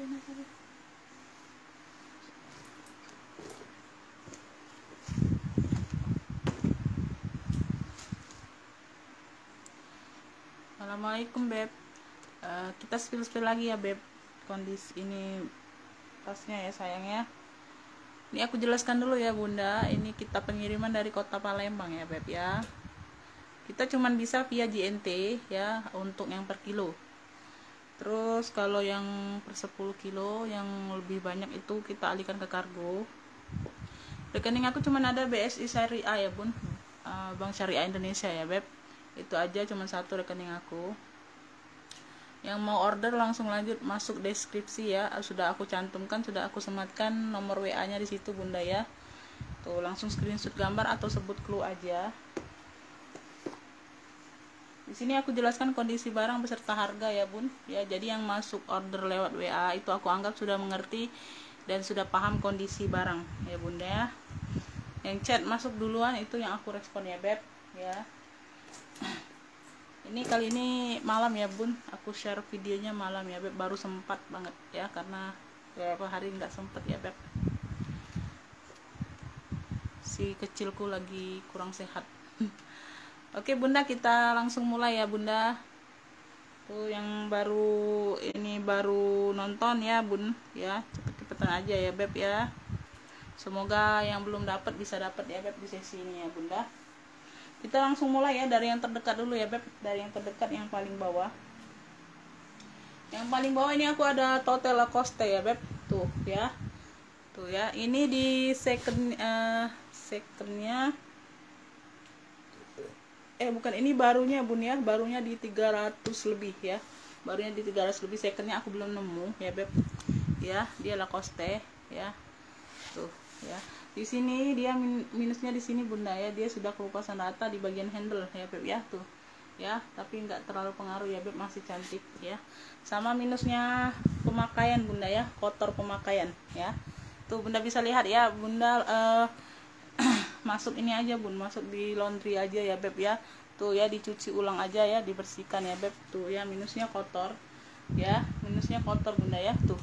Assalamualaikum beb. Kita spill lagi ya beb, kondisi ini tasnya ya sayang ya. Ini aku jelaskan dulu ya bunda, ini kita pengiriman dari kota Palembang ya beb ya. Kita cuman bisa via JNT ya untuk yang per kilo. Terus kalau yang per 10 kilo yang lebih banyak itu kita alihkan ke kargo. Rekening aku cuman ada BSI Syariah ya bun, Bank Syariah Indonesia ya beb. Itu aja, cuman satu rekening aku. Yang mau order langsung lanjut masuk deskripsi ya, sudah aku cantumkan, sudah aku sematkan nomor WA nya di situ bunda ya. Tuh langsung screenshot gambar atau sebut clue aja. Di sini aku jelaskan kondisi barang beserta harga ya bun ya. Jadi yang masuk order lewat WA itu aku anggap sudah mengerti dan sudah paham kondisi barang ya bunda ya. Yang chat masuk duluan itu yang aku respon ya beb ya. Ini kali ini malam ya bun, aku share videonya malam ya beb, baru sempat banget ya karena beberapa hari nggak sempet ya beb, si kecilku lagi kurang sehat. Oke bunda, kita langsung mulai ya bunda. Tuh yang baru ini baru nonton ya bun ya, cepet-cepetan aja ya beb ya. Semoga yang belum dapat bisa dapat ya beb di sesi ini ya bunda. Kita langsung mulai ya dari yang terdekat dulu ya beb, dari yang terdekat yang paling bawah. Yang paling bawah ini aku ada Tote Lacoste ya beb, tuh ya. Tuh ya, ini di secondnya bukan, ini barunya bun ya, barunya di 300 lebih ya. Barunya di 300 lebih, secondnya aku belum nemu ya beb. Ya, dia Lacoste ya. Tuh ya. Di sini dia minusnya di sini bunda ya, dia sudah kelupasan rata di bagian handle ya beb ya, tuh ya, tapi nggak terlalu pengaruh ya beb, masih cantik ya. Sama minusnya pemakaian bunda ya, kotor pemakaian ya. Tuh bunda bisa lihat ya bunda, masuk ini aja bun, masuk di laundry aja ya beb ya. Tuh ya, dicuci ulang aja ya, dibersihkan ya beb. Tuh ya, minusnya kotor ya, minusnya kotor bunda ya. Tuh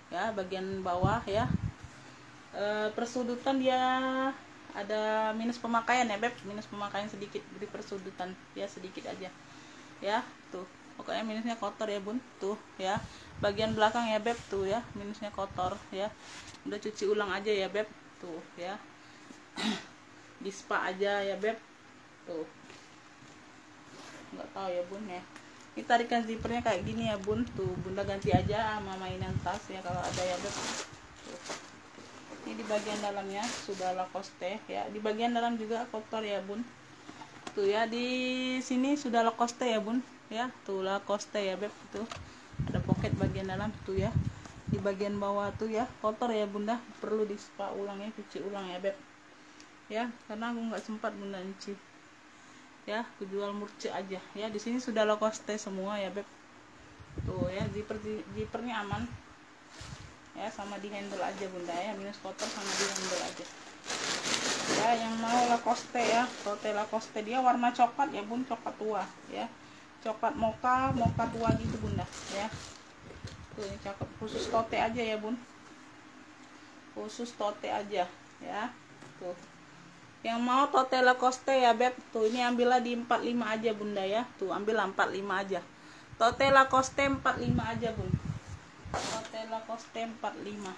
ya, bagian bawah ya. Persudutan dia ada minus pemakaian ya beb, minus pemakaian sedikit di persudutan ya, sedikit aja ya. Tuh pokoknya minusnya kotor ya bun. Tuh ya, bagian belakang ya beb, tuh ya, minusnya kotor ya, udah cuci ulang aja ya beb. Tuh ya, di spa aja ya beb. Tuh nggak tahu ya bun ya, ini tarikan zippernya kayak gini ya bun. Tuh bunda ganti aja sama mainan tas ya kalau ada ya beb. Tuh. Ini di bagian dalamnya sudah Lacoste ya, di bagian dalam juga kotor ya bun. Tuh ya, di sini sudah Lacoste ya bun ya. Tuh Lacoste ya beb, tuh ada pocket bagian dalam tuh ya. Di bagian bawah tuh ya kotor ya bunda, perlu di spa ulang ya, cuci ulang ya beb ya, karena aku nggak sempat bunda nyuci ya, aku jual murce aja ya. Di sini sudah Lacoste semua ya beb. Tuh ya, zippernya aman ya, sama di handle aja bunda ya, minus kotor sama di handle aja ya. Yang mau Lacoste ya, Tote Lacoste, dia warna coklat ya bun, coklat tua ya, coklat mocha tua gitu bunda ya. Tuh ini cakep, khusus Tote aja ya bun, khusus Tote aja ya. Tuh yang mau Tote Lacoste ya beb, tuh ini ambillah di 45 aja bunda ya. Tuh ambil 45 aja, Tote Lacoste 45 aja bun, Tote Lacoste 45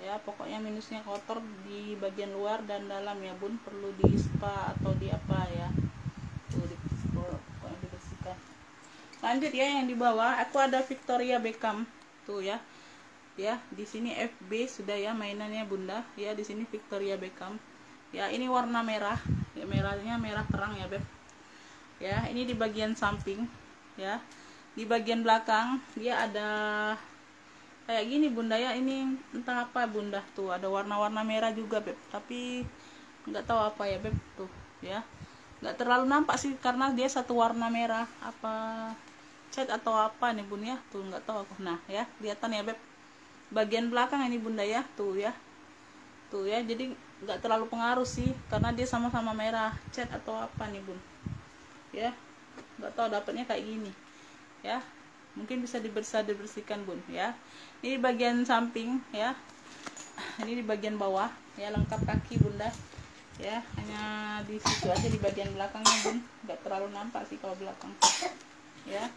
ya. Pokoknya minusnya kotor di bagian luar dan dalam ya bun, perlu di spa atau di apa ya. Tuh pokoknya dibersihkan. Lanjut ya, yang di bawah aku ada Victoria Beckham tuh ya. Ya, di sini FB sudah ya mainannya bunda ya. Di sini Victoria Beckham ya, ini warna merah ya, merahnya merah terang ya beb ya. Ini di bagian samping ya, di bagian belakang dia ada kayak gini bunda ya, ini entah apa bunda. Tuh ada warna-warna merah juga beb, tapi nggak tahu apa ya beb. Tuh ya, nggak terlalu nampak sih karena dia satu warna merah, apa cat atau apa nih bun ya. Tuh nggak tahu aku. Nah ya, kelihatan ya beb, bagian belakang ini bunda ya. Tuh ya, tuh ya, jadi nggak terlalu pengaruh sih karena dia sama-sama merah, cat atau apa nih bun ya, nggak tahu dapatnya kayak gini ya. Mungkin bisa dibersihkan bun ya. Ini bagian samping ya, ini di bagian bawah ya, lengkap kaki bunda ya, hanya di situ aja di bagian belakangnya bun, nggak terlalu nampak sih kalau belakang ya.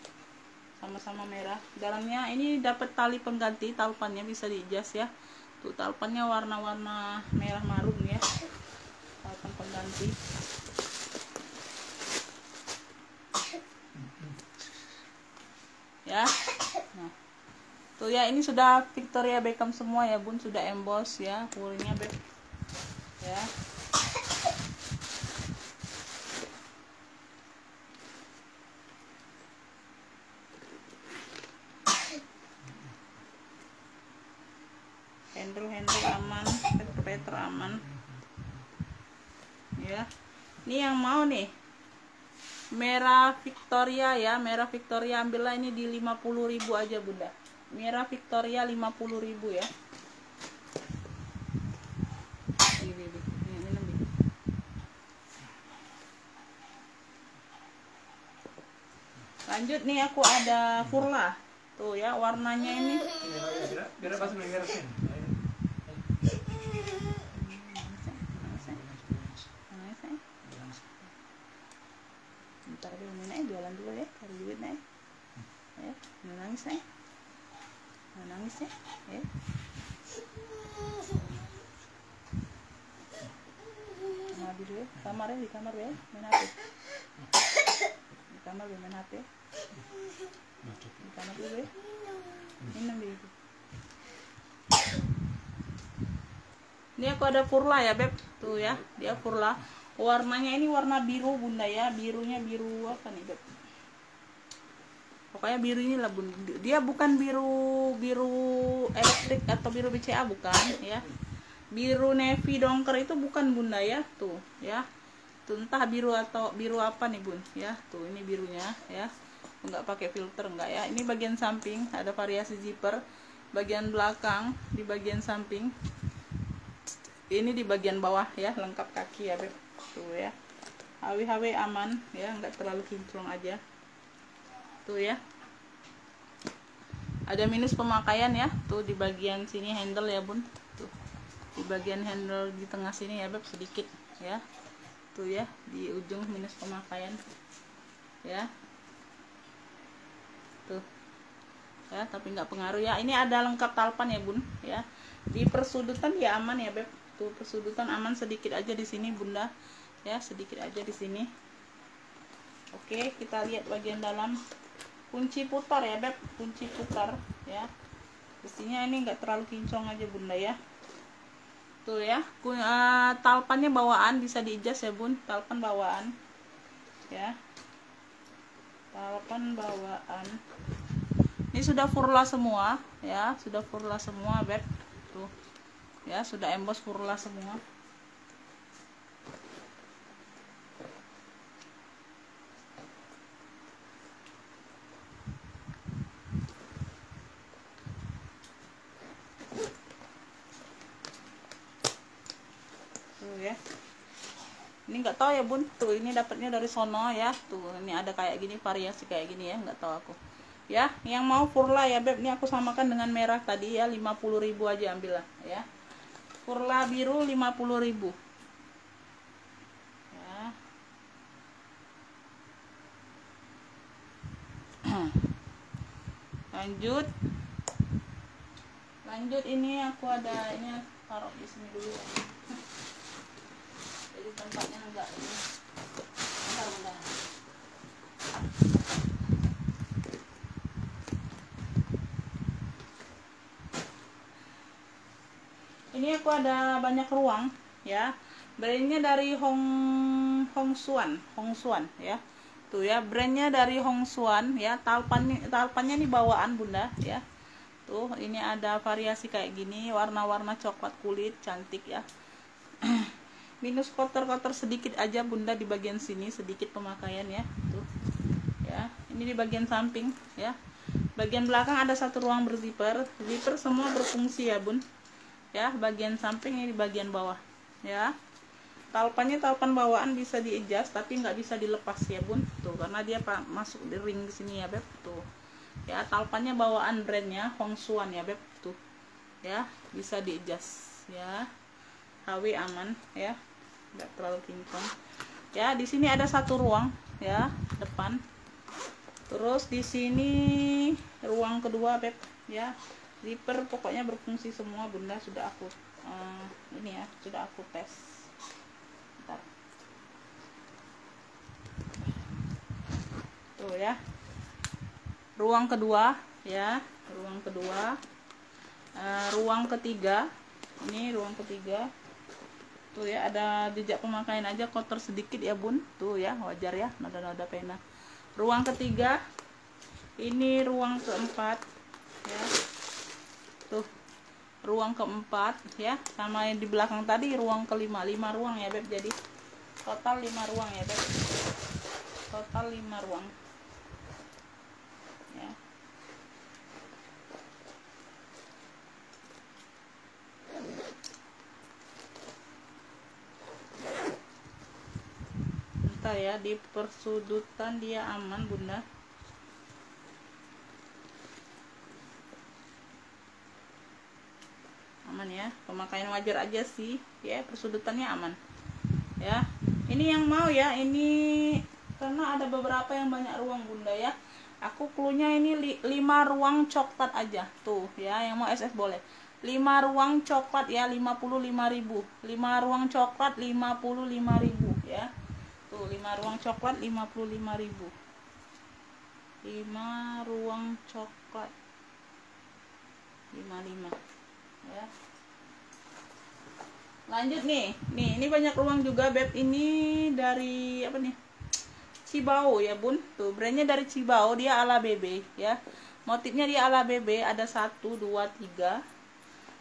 Sama-sama merah. Dalamnya ini dapat tali pengganti, talpannya bisa diijas ya. Tuh talpannya warna-warna merah marun ya, talpan pengganti ya. Nah tuh ya, ini sudah Victoria Beckham semua ya bun, sudah emboss ya, fullnya beb ya. Handle aman, peter aman ya. Ini yang mau nih merah Victoria ya, merah Victoria ambillah ini di 50.000 aja bunda. Merah Victoria 50.000 ya. Lanjut nih, aku ada Furla tuh ya, warnanya ini bentar dulu, nenek jualan dulu ya, cari duit nek ya. Nangis nek, nangis ya ya. Nah dulu ya, kamar ya, di kamar ya main HP, di kamar ya main HP, di kamar dulu ya, minum dulu. Ini aku ada Furla ya beb, tuh ya, dia Furla. Warnanya ini warna biru bunda ya, birunya biru apa nih beb? Pokoknya biru inilah bun. Dia bukan biru elektrik atau biru BCA, bukan ya. Biru navy dongker itu bukan bunda ya, tuh ya. Tuh entah biru atau biru apa nih bun ya. Tuh ini birunya ya. Enggak pakai filter enggak ya. Ini bagian samping ada variasi zipper. Bagian belakang di bagian samping. Ini di bagian bawah ya, lengkap kaki ya beb. Tuh ya, HW aman ya, nggak terlalu kinclong aja. Tuh ya, ada minus pemakaian ya, tuh di bagian sini handle ya bun, tuh di bagian handle di tengah sini ya beb, sedikit ya, tuh ya di ujung minus pemakaian ya, tuh ya, tapi nggak pengaruh ya. Ini ada lengkap talpan ya bun ya, di persudutan ya aman ya beb, tuh persudutan aman, sedikit aja di sini bunda ya, sedikit aja di sini. Oke, kita lihat bagian dalam. Kunci putar ya beb, kunci putar ya. Pastinya ini enggak terlalu kinclong aja bunda ya. Tuh ya, talpannya bawaan, bisa diijas ya bun, talpan bawaan ya, talpan bawaan. Ini sudah Furla semua ya, sudah Furla semua beb, tuh ya, sudah emboss Furla semua. Ya, ini nggak tahu ya bun, tuh ini dapatnya dari sono ya, tuh ini ada kayak gini, variasi kayak gini ya, nggak tahu aku ya. Yang mau Furla ya beb, ini aku samakan dengan merah tadi ya, 50.000 aja ambillah ya. Furla biru 50.000 ya. lanjut ini aku ada, ini taruh di sini dulu ya. Jadi tempatnya enggak ini. Bentar. Ini aku ada banyak ruang ya. Brandnya dari Hongsuan ya. Tuh ya, brandnya dari Hongsuan ya. Talpannya nih bawaan bunda ya. Tuh ini ada variasi kayak gini, warna-warna coklat kulit, cantik ya. Minus kotor-kotor sedikit aja bunda di bagian sini, sedikit pemakaian ya, tuh ya. Ini di bagian samping ya. Bagian belakang ada satu ruang berzipper, zipper semua berfungsi ya bun ya. Bagian samping ini di bagian bawah ya. Talpannya talpan bawaan, bisa diadjust tapi nggak bisa dilepas ya bun, tuh karena dia masuk di ring di sini ya beb, tuh ya. Talpannya bawaan brandnya Hongsuan ya beb, tuh ya, bisa di adjust ya, HW aman ya, nggak terlalu kinclong ya. Di sini ada satu ruang ya depan, terus di sini ruang kedua beb ya. Zipper pokoknya berfungsi semua bunda, sudah aku ini ya, sudah aku tes. Bentar. Tuh ya, ruang kedua ya, ruang kedua. Ruang ketiga, ini ruang ketiga tuh ya, ada jejak pemakaian aja, kotor sedikit ya bun, tuh ya, wajar ya, noda-noda pena. Ruang ketiga, ini ruang keempat ya, tuh ruang keempat ya, sama yang di belakang tadi ruang kelima. 5 ruang ya beb, jadi total 5 ruang ya beb, total 5 ruang ya. Bentar ya, di persudutan dia aman bunda, aman ya, pemakaian wajar aja sih ya, persudutannya aman ya. Ini yang mau ya, ini karena ada beberapa yang banyak ruang bunda ya, aku cluenya ini 5 ruang coklat aja tuh ya, yang mau SF boleh 5 ruang coklat ya, 55.000. 5 ruang coklat 55.000 ya, tuh 5 ruang coklat 55.000. 5 ruang coklat 55 ya. Lanjut nih, ini banyak ruang juga beb, ini dari apa nih, Cibao ya bun, tuh brandnya dari Cibao, dia ala BB ya, motifnya dia ala BB, ada 1 2 3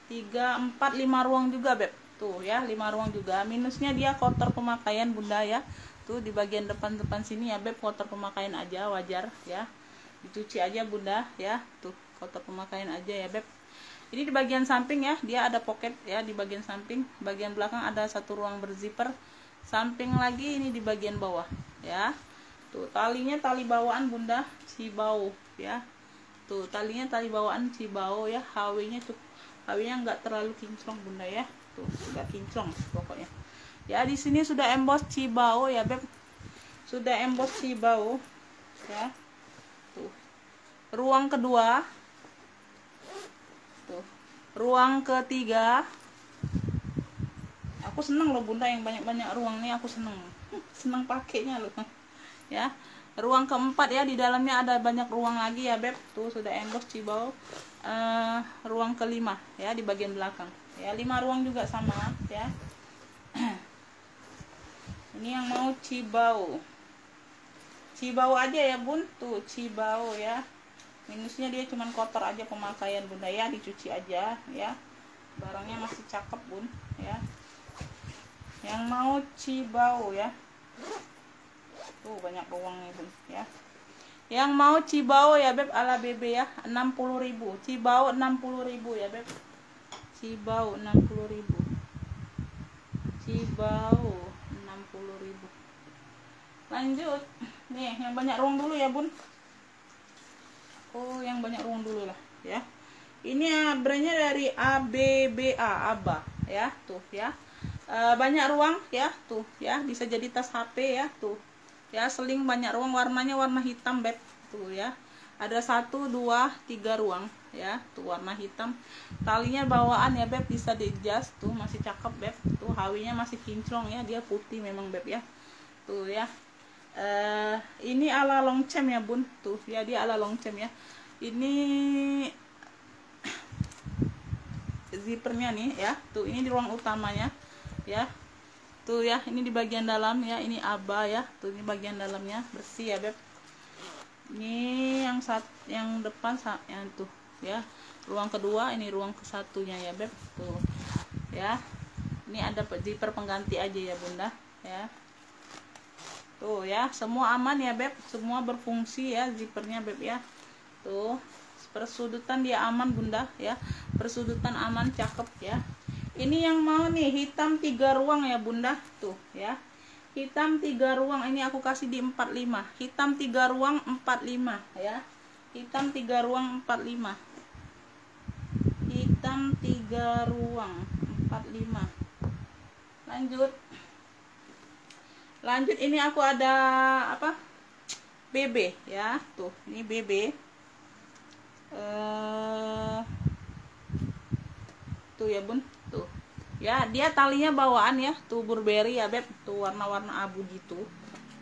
4 5 ruang juga beb, tuh ya, 5 ruang juga. Minusnya dia kotor pemakaian bunda ya, tuh di bagian depan sini ya beb, kotor pemakaian aja, wajar ya, dicuci aja bunda ya, tuh kotor pemakaian aja ya beb. Ini di bagian samping ya, dia ada pocket ya di bagian samping. Bagian belakang ada satu ruang berzipper. Samping lagi ini di bagian bawah ya. Tuh talinya tali bawaan bunda Cibao ya. Tuh talinya tali bawaan Cibao ya. HW-nya tuh, HW-nya nggak terlalu kinclong bunda ya. Tuh nggak kinclong pokoknya. Ya di sini sudah emboss Cibao ya beb. Sudah emboss Cibao ya. Tuh ruang kedua. Tuh ruang ketiga, aku seneng loh bunda yang banyak-banyak ruang nih, aku seneng pakainya loh ya. Ruang keempat ya, di dalamnya ada banyak ruang lagi ya beb, tuh sudah emboss Cibao. Ruang kelima ya, di bagian belakang ya, 5 ruang juga sama ya. Ini yang mau Cibao aja ya bun, tuh Cibao ya. Minusnya dia cuman kotor aja pemakaian bunda ya, dicuci aja ya, barangnya masih cakep bun ya. Yang mau Cibao ya, tuh banyak ruangnya bun ya. Yang mau Cibao ya beb, ala BB ya, 60.000. Cibao 60.000 ya beb, Cibao 60.000, Cibao 60.000. Lanjut nih, yang banyak ruang dulu ya bun. Oh, yang banyak ruang dulu lah ya. Ini brandnya dari ABA ya, tuh ya. Banyak ruang ya, tuh ya, bisa jadi tas HP ya, tuh ya. Seling banyak ruang, warnanya warna hitam beb, tuh ya. Ada 1 2 3 ruang ya, tuh warna hitam. Talinya bawaan ya beb, bisa di adjust, tuh masih cakep beb. Tuh HW-nya masih kinclong ya, dia putih memang beb ya, tuh ya. Ini ala longcem ya bun, tuh ya, dia ala longcem ya. Ini zippernya nih ya, tuh ini di ruang utamanya ya, tuh ya, ini di bagian dalam ya, ini ABA ya, tuh ini bagian dalamnya bersih ya beb. Ini yang depan yang tuh ya, ruang kedua, ini ruang kesatunya ya beb, tuh ya. Ini ada zipper pengganti aja ya bunda ya. Tuh ya, semua aman ya beb, semua berfungsi ya zippernya beb ya. Tuh persudutan dia aman bunda ya, persudutan aman, cakep ya. Ini yang mau nih hitam 3 ruang ya bunda, tuh ya, hitam 3 ruang, ini aku kasih di 45, hitam 3 ruang 45 ya, hitam 3 ruang 45, hitam 3 ruang 45. Lanjut ini aku ada apa, BB ya, tuh ini BB tuh ya bun, tuh ya, dia talinya bawaan ya, tuh Burberry ya beb, tuh warna-warna abu gitu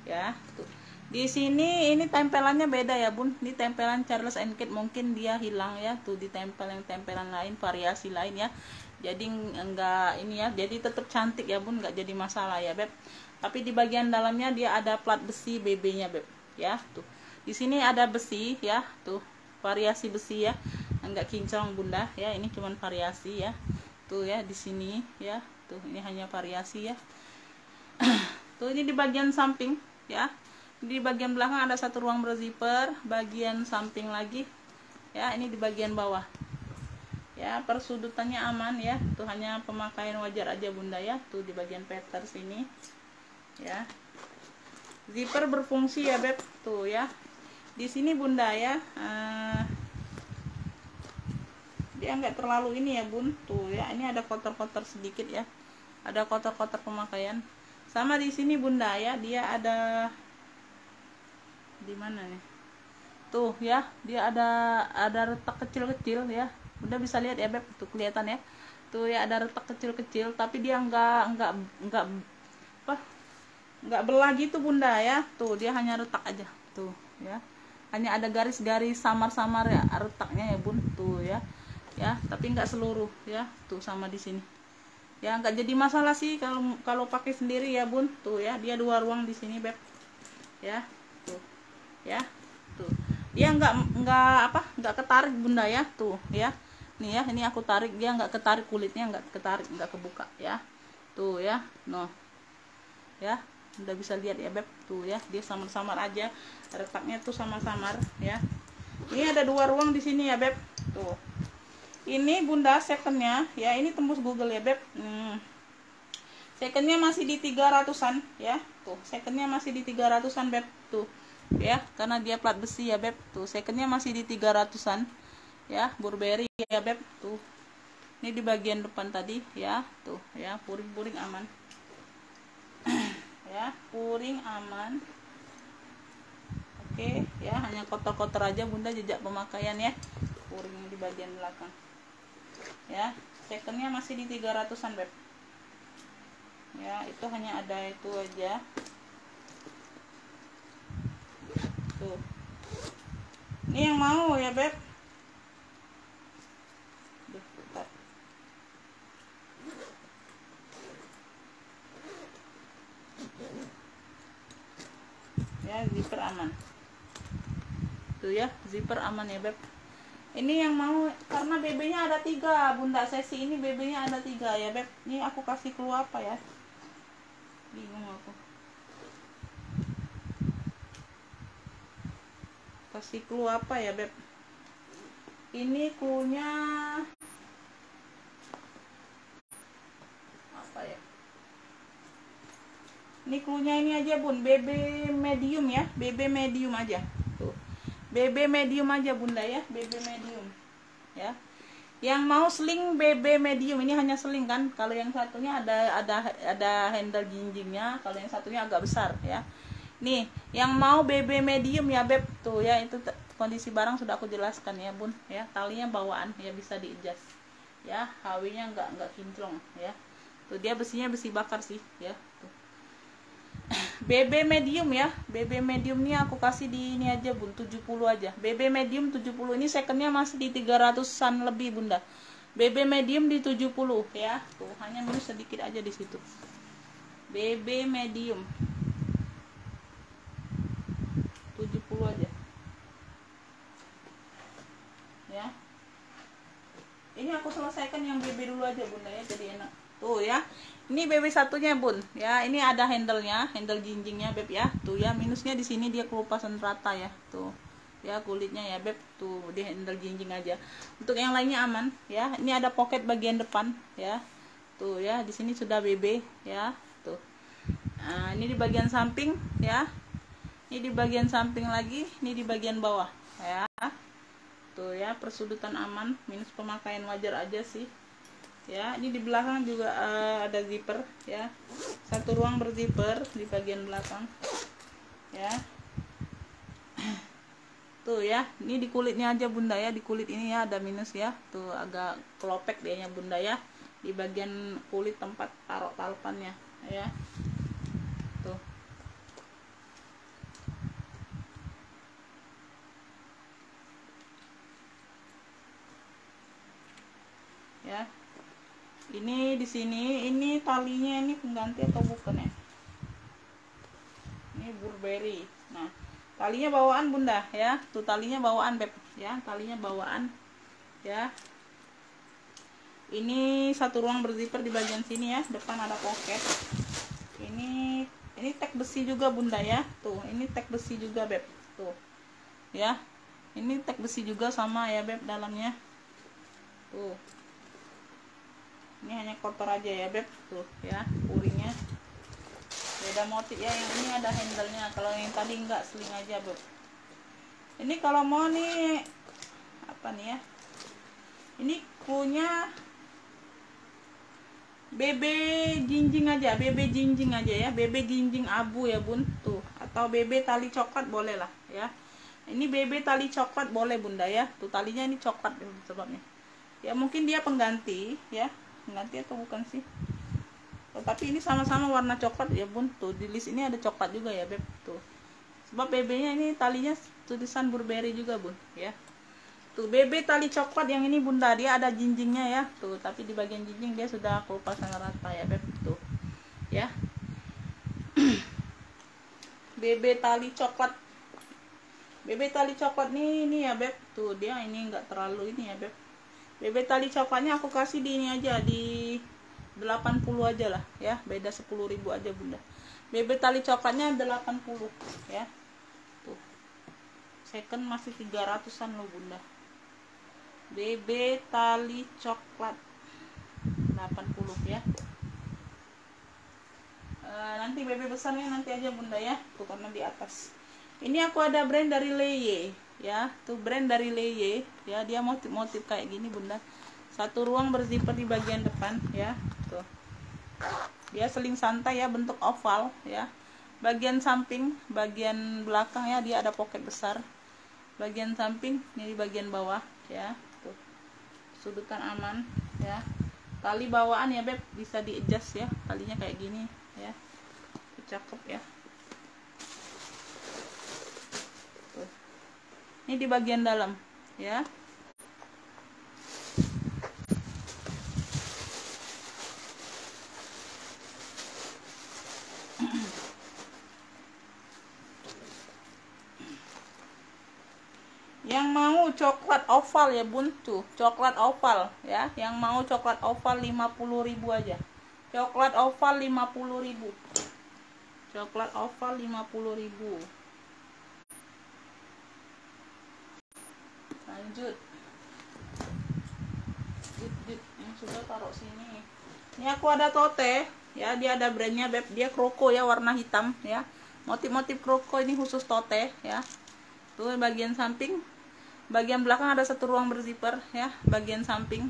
ya. Tuh di sini ini tempelannya beda ya bun, ini tempelan Charles & Kate, mungkin dia hilang ya, tuh ditempel yang tempelan lain, variasi lain ya, jadi enggak ini ya, jadi tetap cantik ya bun, enggak jadi masalah ya beb. Tapi di bagian dalamnya dia ada plat besi BB nya beb ya. Tuh di sini ada besi ya, tuh variasi besi ya, enggak kinclong bunda ya, ini cuman variasi ya. Tuh ya di sini ya, tuh ini hanya variasi ya. Tuh ini di bagian samping ya, di bagian belakang ada satu ruang berzipper, bagian samping lagi ya, ini di bagian bawah ya, persudutannya aman ya, tuh hanya pemakaian wajar aja bunda ya. Tuh di bagian peters ini ya, zipper berfungsi ya beb, tuh ya di sini bunda ya. Dia nggak terlalu ini ya bun, tuh ya, ini ada kotor-kotor sedikit ya, ada kotor-kotor pemakaian. Sama di sini bunda ya, dia ada di mana nih, tuh ya, dia ada retak kecil-kecil ya, bunda bisa lihat ya beb, tuh kelihatan ya, tuh ya ada retak kecil-kecil, tapi dia nggak belah gitu bunda ya, tuh dia hanya retak aja tuh ya, hanya ada garis-garis samar-samar ya retaknya ya bun, tuh ya tapi nggak seluruh ya, tuh sama di sini ya, nggak jadi masalah sih kalau pakai sendiri ya bun. Tuh ya, dia 2 ruang di sini beb ya, tuh ya, tuh dia nggak ketarik bunda ya, tuh ya, nih ya, ini aku tarik, dia nggak ketarik, kulitnya nggak ketarik, nggak kebuka ya, tuh ya, no ya, udah bisa lihat ya beb, tuh ya, dia samar-samar aja, retaknya tuh samar-samar ya. Ini ada 2 ruang di sini ya beb, tuh ini bunda secondnya ya, ini tembus Google ya beb. Secondnya masih di 300-an ya, tuh secondnya masih di 300-an beb, tuh ya, karena dia plat besi ya beb, tuh secondnya masih di 300-an ya, Burberry ya beb. Tuh ini di bagian depan tadi ya, tuh ya, puring-puring aman ya, puring aman. Oke ya, hanya kotor-kotor aja bunda, jejak pemakaian ya, puring di bagian belakang ya. Secondnya masih di 300-an beb ya, itu hanya ada itu aja tuh. Ini yang mau ya beb, ya, zipper aman tuh ya, zipper aman ya beb. Ini yang mau, karena BB nya ada 3 bunda, sesi ini BB nya ada 3 ya beb. Ini aku kasih clue apa ya, bingung aku, kasih clue apa ya beb. Ini clue nya apa ya, ini clue nya ini aja bun, BB medium ya, BB medium aja tuh, BB medium aja bunda ya, BB medium ya. Yang mau sling BB medium, ini hanya sling kan, kalau yang satunya ada handle jinjingnya, kalau yang satunya agak besar ya. Nih yang mau BB medium ya beb, tuh ya, itu kondisi barang sudah aku jelaskan ya bun ya, talinya bawaan ya, bisa di-adjust ya, HW nya nggak kinclong ya. Tuh dia besinya besi bakar sih ya, tuh. BB medium ya, BB medium nya aku kasih di ini aja bun, 70 aja, BB medium 70. Ini secondnya masih di 300-an lebih bunda, BB medium di 70 ya, tuh hanya minus sedikit aja di situ. BB medium 70 aja ya. Ini aku selesaikan yang BB dulu aja bunda ya, jadi enak. Tuh ya, ini BB satunya bun ya, ini ada handle-nya, handle jinjingnya beb ya. Tuh ya, minusnya di sini dia kelupasan rata ya, tuh ya, kulitnya ya beb, tuh di handle jinjing aja. Untuk yang lainnya aman ya. Ini ada pocket bagian depan ya, tuh ya, di sini sudah BB ya, tuh. Nah, ini di bagian samping ya, ini di bagian samping lagi, ini di bagian bawah ya. tuh ya, persudutan aman, minus pemakaian wajar aja sih ya. Ini di belakang juga ada zipper ya, satu ruang berzipper di bagian belakang ya. Tuh ya, ini di kulitnya aja bunda ya, di kulit ini ya ada minus ya, tuh agak kelopek dianya bunda ya, di bagian kulit tempat taruh talpannya ya. Tuh ya, ini di sini, ini talinya ini pengganti atau bukan ya, ini Burberry. Nah, talinya bawaan bunda ya, tuh talinya bawaan beb ya, talinya bawaan ya. Ini satu ruang berzipper di bagian sini ya, depan ada pocket. Ini tag besi juga bunda ya, tuh ini tag besi juga beb, tuh ya, ini tag besi juga sama ya beb dalamnya. Tuh, ini hanya kotor aja ya beb, tuh ya, puringnya beda motif ya. Yang ini ada handle-nya, kalau yang tadi enggak, seling aja beb. Ini kalau mau nih apa nih ya, ini punya BB jinjing aja, BB jinjing aja ya, BB jinjing abu ya bun, tuh, atau BB tali coklat boleh lah ya. Ini BB tali coklat boleh bunda ya, tuh talinya ini coklat sebabnya ya, mungkin dia pengganti ya, pengganti atau bukan sih. Oh, tapi ini sama-sama warna coklat ya bun, tuh di list ini ada coklat juga ya beb, tuh sebab BB nya ini talinya tulisan Burberry juga bun ya. Tuh BB tali coklat yang ini bunda, dia ada jinjingnya ya, tuh tapi di bagian jinjing dia sudah aku pasang rata ya beb, tuh ya. BB tali coklat, BB tali coklat nih, ini ya beb, tuh dia ini enggak terlalu ini ya beb. BB tali coklatnya aku kasih di ini aja, di 80 aja lah ya, beda 10.000 aja bunda. BB tali coklatnya 80 ya, tuh second masih 300-an loh bunda. BB tali coklat 80 ya. Nanti BB besarnya nanti aja bunda ya, tuh karena di atas. Ini aku ada brand dari Leye ya, tuh brand dari Leye ya, dia motif kayak gini bunda. Satu ruang berzipper di bagian depan ya, tuh dia seling santai ya, bentuk oval ya. Bagian samping, bagian belakang ya, dia ada pocket besar. Bagian samping ini di bagian bawah ya, tuh sudutan aman ya. Tali bawaan ya beb, bisa di adjust ya, talinya kayak gini ya, cakep ya. Tuh. Ini di bagian dalam ya. Yang mau coklat oval ya bun, tuh coklat oval ya, yang mau coklat oval 50.000 aja. Coklat oval 50.000, coklat oval 50.000. Lanjut yang sudah taruh sini. Ini aku ada tote ya, dia ada brandnya beb, dia kroko ya, warna hitam ya, motif-motif kroko, ini khusus tote ya. Tuh bagian samping, bagian belakang ada satu ruang berzipper ya, bagian samping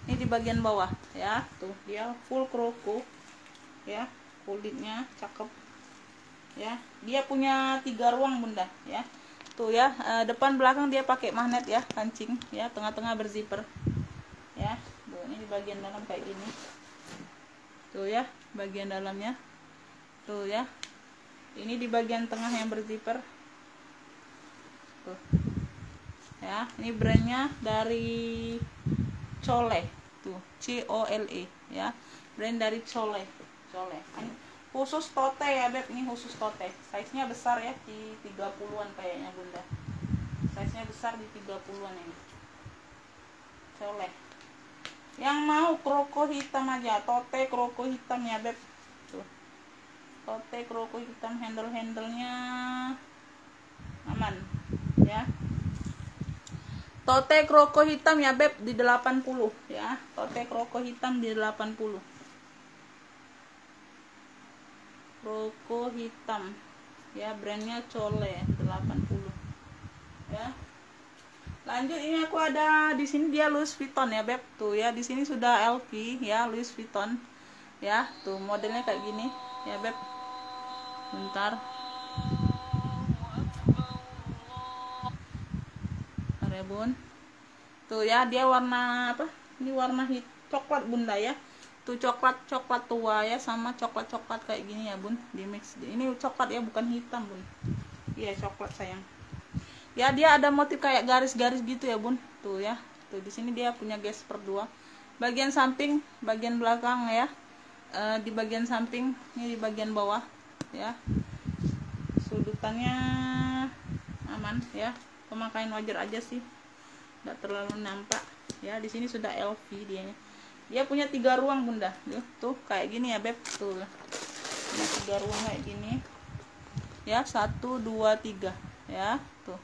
ini di bagian bawah ya, tuh dia full kroko ya, kulitnya cakep ya. Dia punya 3 ruang bunda ya, tuh ya, depan belakang dia pakai magnet ya, kancing ya, tengah-tengah berzipper ya. Tuh, ini di bagian dalam kayak gini tuh ya, bagian dalamnya tuh ya. Ini di bagian tengah yang berzipper tuh ya. Ini brandnya dari Chole, tuh COLE ya, brand dari Chole. Ini khusus tote ya beb, ini khusus tote, size nya besar ya, di 30-an kayaknya bunda, size nya besar di 30-an ini Chole. Yang mau kroko hitam aja, tote kroko hitam ya beb, tuh tote kroko hitam, handle-handlenya aman ya. Tote kroko hitam ya beb di 80 ya, tote kroko hitam di 80, kroko hitam ya, brandnya Chole 80 ya. Lanjut, ini aku ada di sini dia Louis Vuitton ya beb, tuh ya di sini sudah LV ya, Louis Vuitton ya, tuh modelnya kayak gini ya beb. Bentar ya bun, tuh ya dia warna apa, ini warna coklat bunda ya, tuh coklat tua ya, sama coklat kayak gini ya bun, di mix. Ini coklat ya, bukan hitam bun, iya coklat sayang ya. Dia ada motif kayak garis-garis gitu ya bun, tuh ya, tuh di sini dia punya gesper dua, bagian samping, bagian belakang ya, di bagian samping, ini di bagian bawah ya, sudutannya aman ya, pemakaian wajar aja sih, tidak terlalu nampak ya. Di sini sudah LV dia punya 3 ruang bunda, tuh kayak gini ya beb, tuh punya 3 ruang kayak gini ya, 1 2 3 ya, tuh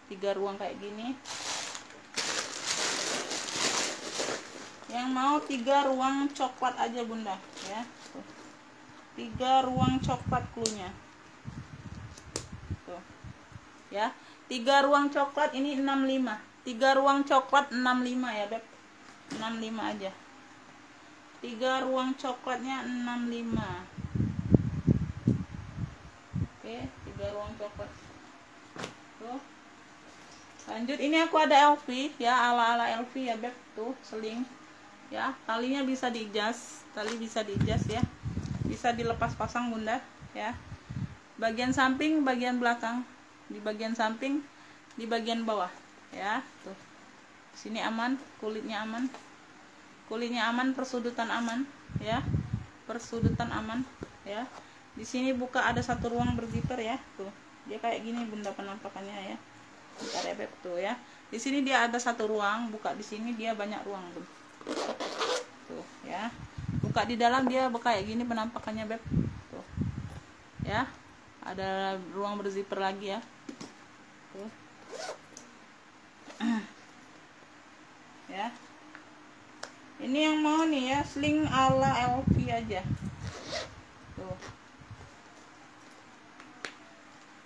3 ruang kayak gini. Yang mau 3 ruang coklat aja bunda ya, tuh 3 ruang coklat cluenya tuh ya, 3 ruang coklat ini 65, 3 ruang coklat 65 ya beb, 65 aja, 3 ruang coklatnya 65. Oke, 3 ruang coklat tuh. Lanjut, ini aku ada LV ya, ala LV ya beb, tuh seling ya, talinya bisa diijas, tali bisa diijas ya, bisa dilepas pasang bunda ya. Bagian samping, bagian belakang, di bagian samping, di bagian bawah ya, tuh sini aman, kulitnya aman, persudutan aman ya, persudutan aman ya. Di sini buka ada 1 ruang berzipper ya, tuh dia kayak gini bunda penampakannya ya. Bentar ya beb, tuh ya di sini dia ada 1 ruang, buka di sini dia banyak ruang bun, tuh ya, buka di dalam dia kayak gini penampakannya beb, tuh ya, ada ruang berzipper lagi ya, tuh ya. Ini yang mau nih ya, sling ala LV aja, tuh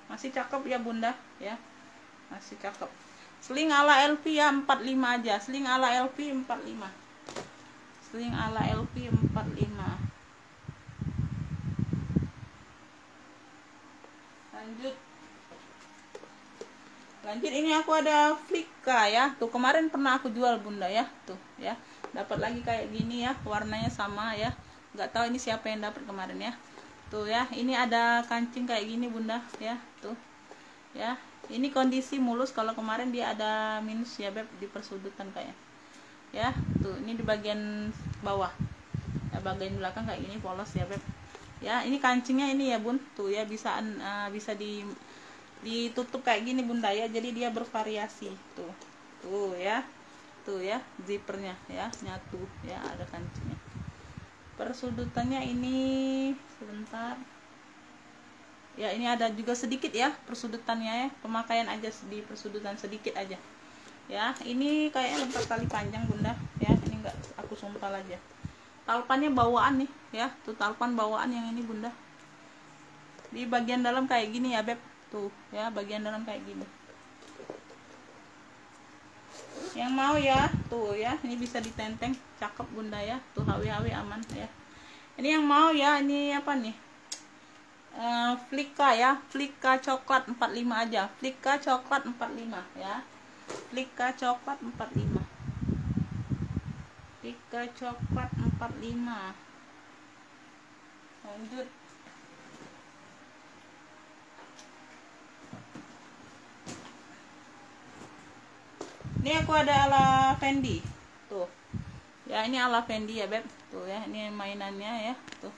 masih cakep ya bunda ya, masih cakep. Sling ala LV ya, 45 aja, sling ala LV 45, sling ala LV 45. Lanjut, ini aku ada Flika ya, tuh kemarin pernah aku jual bunda ya, tuh ya, dapat lagi kayak gini ya, warnanya sama ya, nggak tahu ini siapa yang dapat kemarin ya, tuh ya. Ini ada kancing kayak gini bunda ya, tuh ya, ini kondisi mulus, kalau kemarin dia ada minus ya beb, di persudutan kayak ya, tuh ini di bagian bawah ya, bagian belakang kayak gini polos ya beb ya. Ini kancingnya ini ya bun, tuh ya, bisa ditutup kayak gini bunda ya, jadi dia bervariasi tuh, tuh ya zippernya ya, nyatu ya, ada kancingnya. Persudutannya ini sebentar ya, ini ada juga sedikit ya persudutannya ya, pemakaian aja di persudutan sedikit aja ya. Ini kayaknya lempar tali panjang bunda ya, ini enggak aku sumpal aja. Talpannya bawaan nih ya, tuh talpan bawaan yang ini bunda, di bagian dalam kayak gini ya beb, tuh ya, bagian dalam kayak gini. Yang mau ya, tuh ya, ini bisa ditenteng, cakep bunda ya, tuh HW aman ya. Ini yang mau ya, ini apa nih, Flika ya, Flika coklat 45 aja, Flika coklat 45 ya, Flika coklat 45, Flika coklat 45. Lanjut, ini aku ada ala Fendi tuh ya, ini ala Fendi ya beb, tuh ya, ini mainannya ya, tuh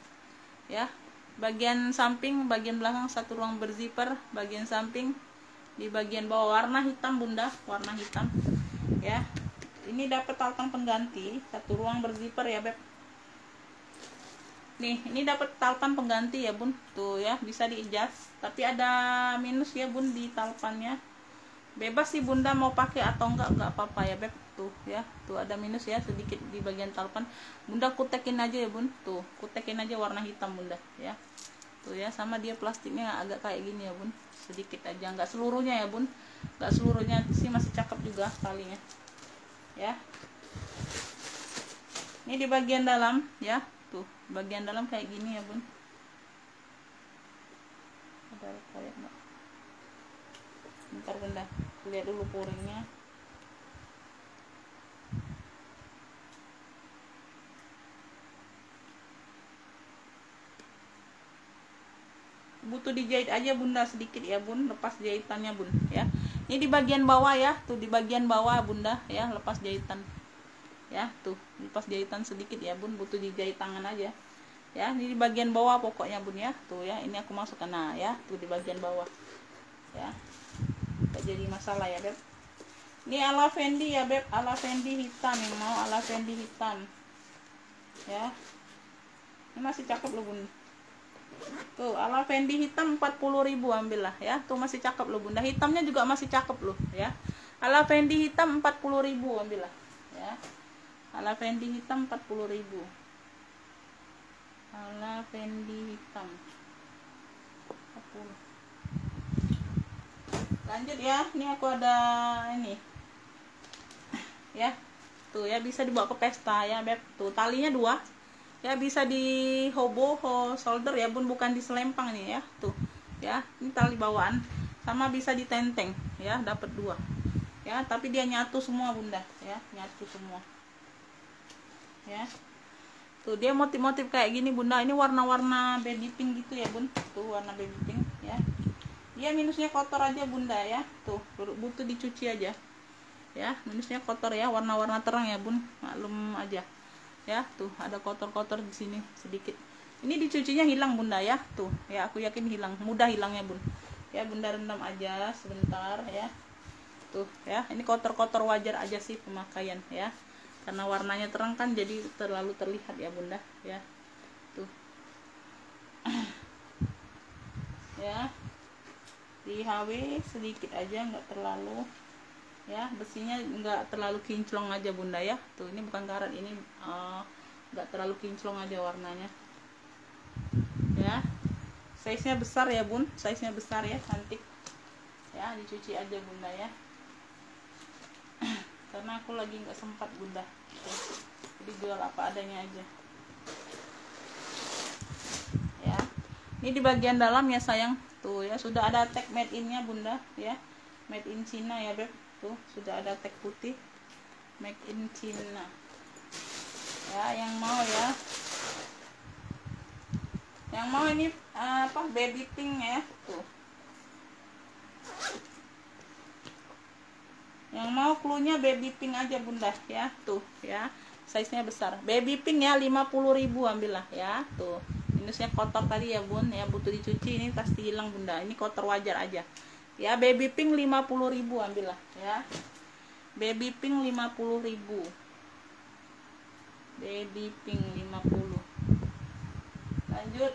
ya, bagian samping, bagian belakang 1 ruang berzipper, bagian samping, di bagian bawah warna hitam bunda, warna hitam ya. Ini dapat talpang pengganti, 1 ruang berzipper ya beb nih, ini dapat talpan pengganti ya bun, tuh ya, bisa diijas, tapi ada minus ya bun di talpannya. Bebas sih bunda mau pakai atau enggak apa-apa ya beb, tuh ya, tuh ada minus ya sedikit di bagian talpan, bunda kutekin aja ya bun, tuh kutekin aja warna hitam bunda ya, tuh ya, sama dia plastiknya agak kayak gini ya bun, sedikit aja, nggak seluruhnya ya bun, nggak seluruhnya sih, masih cakep juga talinya ya. Ini di bagian dalam ya, tuh bagian dalam kayak gini ya bun, ada kayak enggak, bentar bunda, lihat dulu puringnya. Butuh dijahit aja bunda sedikit ya bun, lepas jahitannya bun ya. Ini di bagian bawah ya, tuh di bagian bawah bunda ya, lepas jahitan ya, tuh lepas jahitan sedikit ya bun, butuh dijahit tangan aja ya. Ini di bagian bawah pokoknya bun ya, tuh ya, ini aku masukkan, nah ya, tuh di bagian bawah ya, gak jadi masalah ya beb. Ini ala Fendi ya beb, ala Fendi hitam, yang mau ala Fendi hitam ya, ini masih cakep loh bun. Tuh ala Fendi hitam 40.000 ambillah ya, tuh masih cakep loh bunda, hitamnya juga masih cakep loh ya. Ala Fendi hitam 40.000 ambillah ya, ala Fendi hitam 40.000, ala Fendi hitam 40. Lanjut ya, ini aku ada ini ya, tuh ya, bisa dibawa ke pesta ya beb, tuh talinya 2 ya, bisa di hobo shoulder ya bun, bukan di selempang nih ya, tuh ya, ini tali bawaan, sama bisa di tenteng ya, dapat 2 ya, tapi dia nyatu semua bunda ya, nyatu semua ya. Tuh dia motif-motif kayak gini bunda, ini warna-warna baby pink gitu ya bun, tuh warna baby pink ya. Dia minusnya kotor aja bunda ya, tuh butuh dicuci aja ya, minusnya kotor ya, warna-warna terang ya bun, maklum aja ya. Tuh ada kotor-kotor di sini sedikit, ini dicucinya hilang bunda ya, tuh ya, aku yakin hilang, mudah hilangnya bun ya, bunda rendam aja sebentar ya. Tuh ya, ini kotor-kotor wajar aja sih pemakaian ya, karena warnanya terang kan, jadi terlalu terlihat ya bunda ya. Tuh ya, di HW sedikit aja, nggak terlalu ya, besinya nggak terlalu kinclong aja bunda ya. Tuh ini bukan karat, ini nggak terlalu kinclong aja warnanya ya. Size nya besar ya bun, size nya besar ya, cantik ya, dicuci aja bunda ya, karena aku lagi nggak sempat bunda. Tuh, jadi jual apa adanya aja ya. Ini di bagian dalam ya sayang, tuh ya, sudah ada tag made in nya bunda ya, made in Cina ya beb, tuh sudah ada tag putih made in Cina ya. Yang mau ya, yang mau ini apa, baby pink ya, tuh yang mau cluenya baby pink aja bunda ya, tuh ya, size nya besar, baby pink ya, 50.000 ambillah ya. Tuh minusnya kotor tadi ya bun ya, butuh dicuci, ini pasti hilang bunda, ini kotor wajar aja ya. Baby pink 50.000 ambillah ya, baby pink 50.000, baby pink 50. Lanjut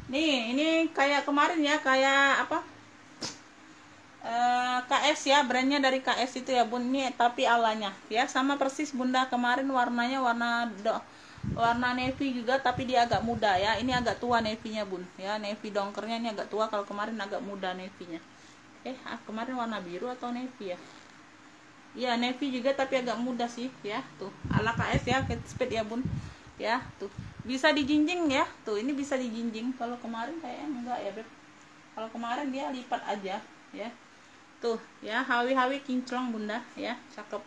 nih, ini kayak kemarin ya, kayak apa, KS ya, brandnya dari KS itu ya bun, ini tapi alanya ya sama persis bunda, kemarin warnanya warna navy juga, tapi dia agak muda ya, ini agak tua navy-nya bun ya, navy dongkernya ini agak tua, kalau kemarin agak muda navy-nya. Kemarin warna biru atau navy ya, iya navy juga tapi agak muda sih ya. Tuh ala KS ya, Kate Spade ya bun ya. Tuh bisa dijinjing ya, tuh ini bisa dijinjing, kalau kemarin kayaknya enggak ya beb, kalau kemarin dia lipat aja ya. Tuh ya, hawi-hawi kinclong bunda ya, cakep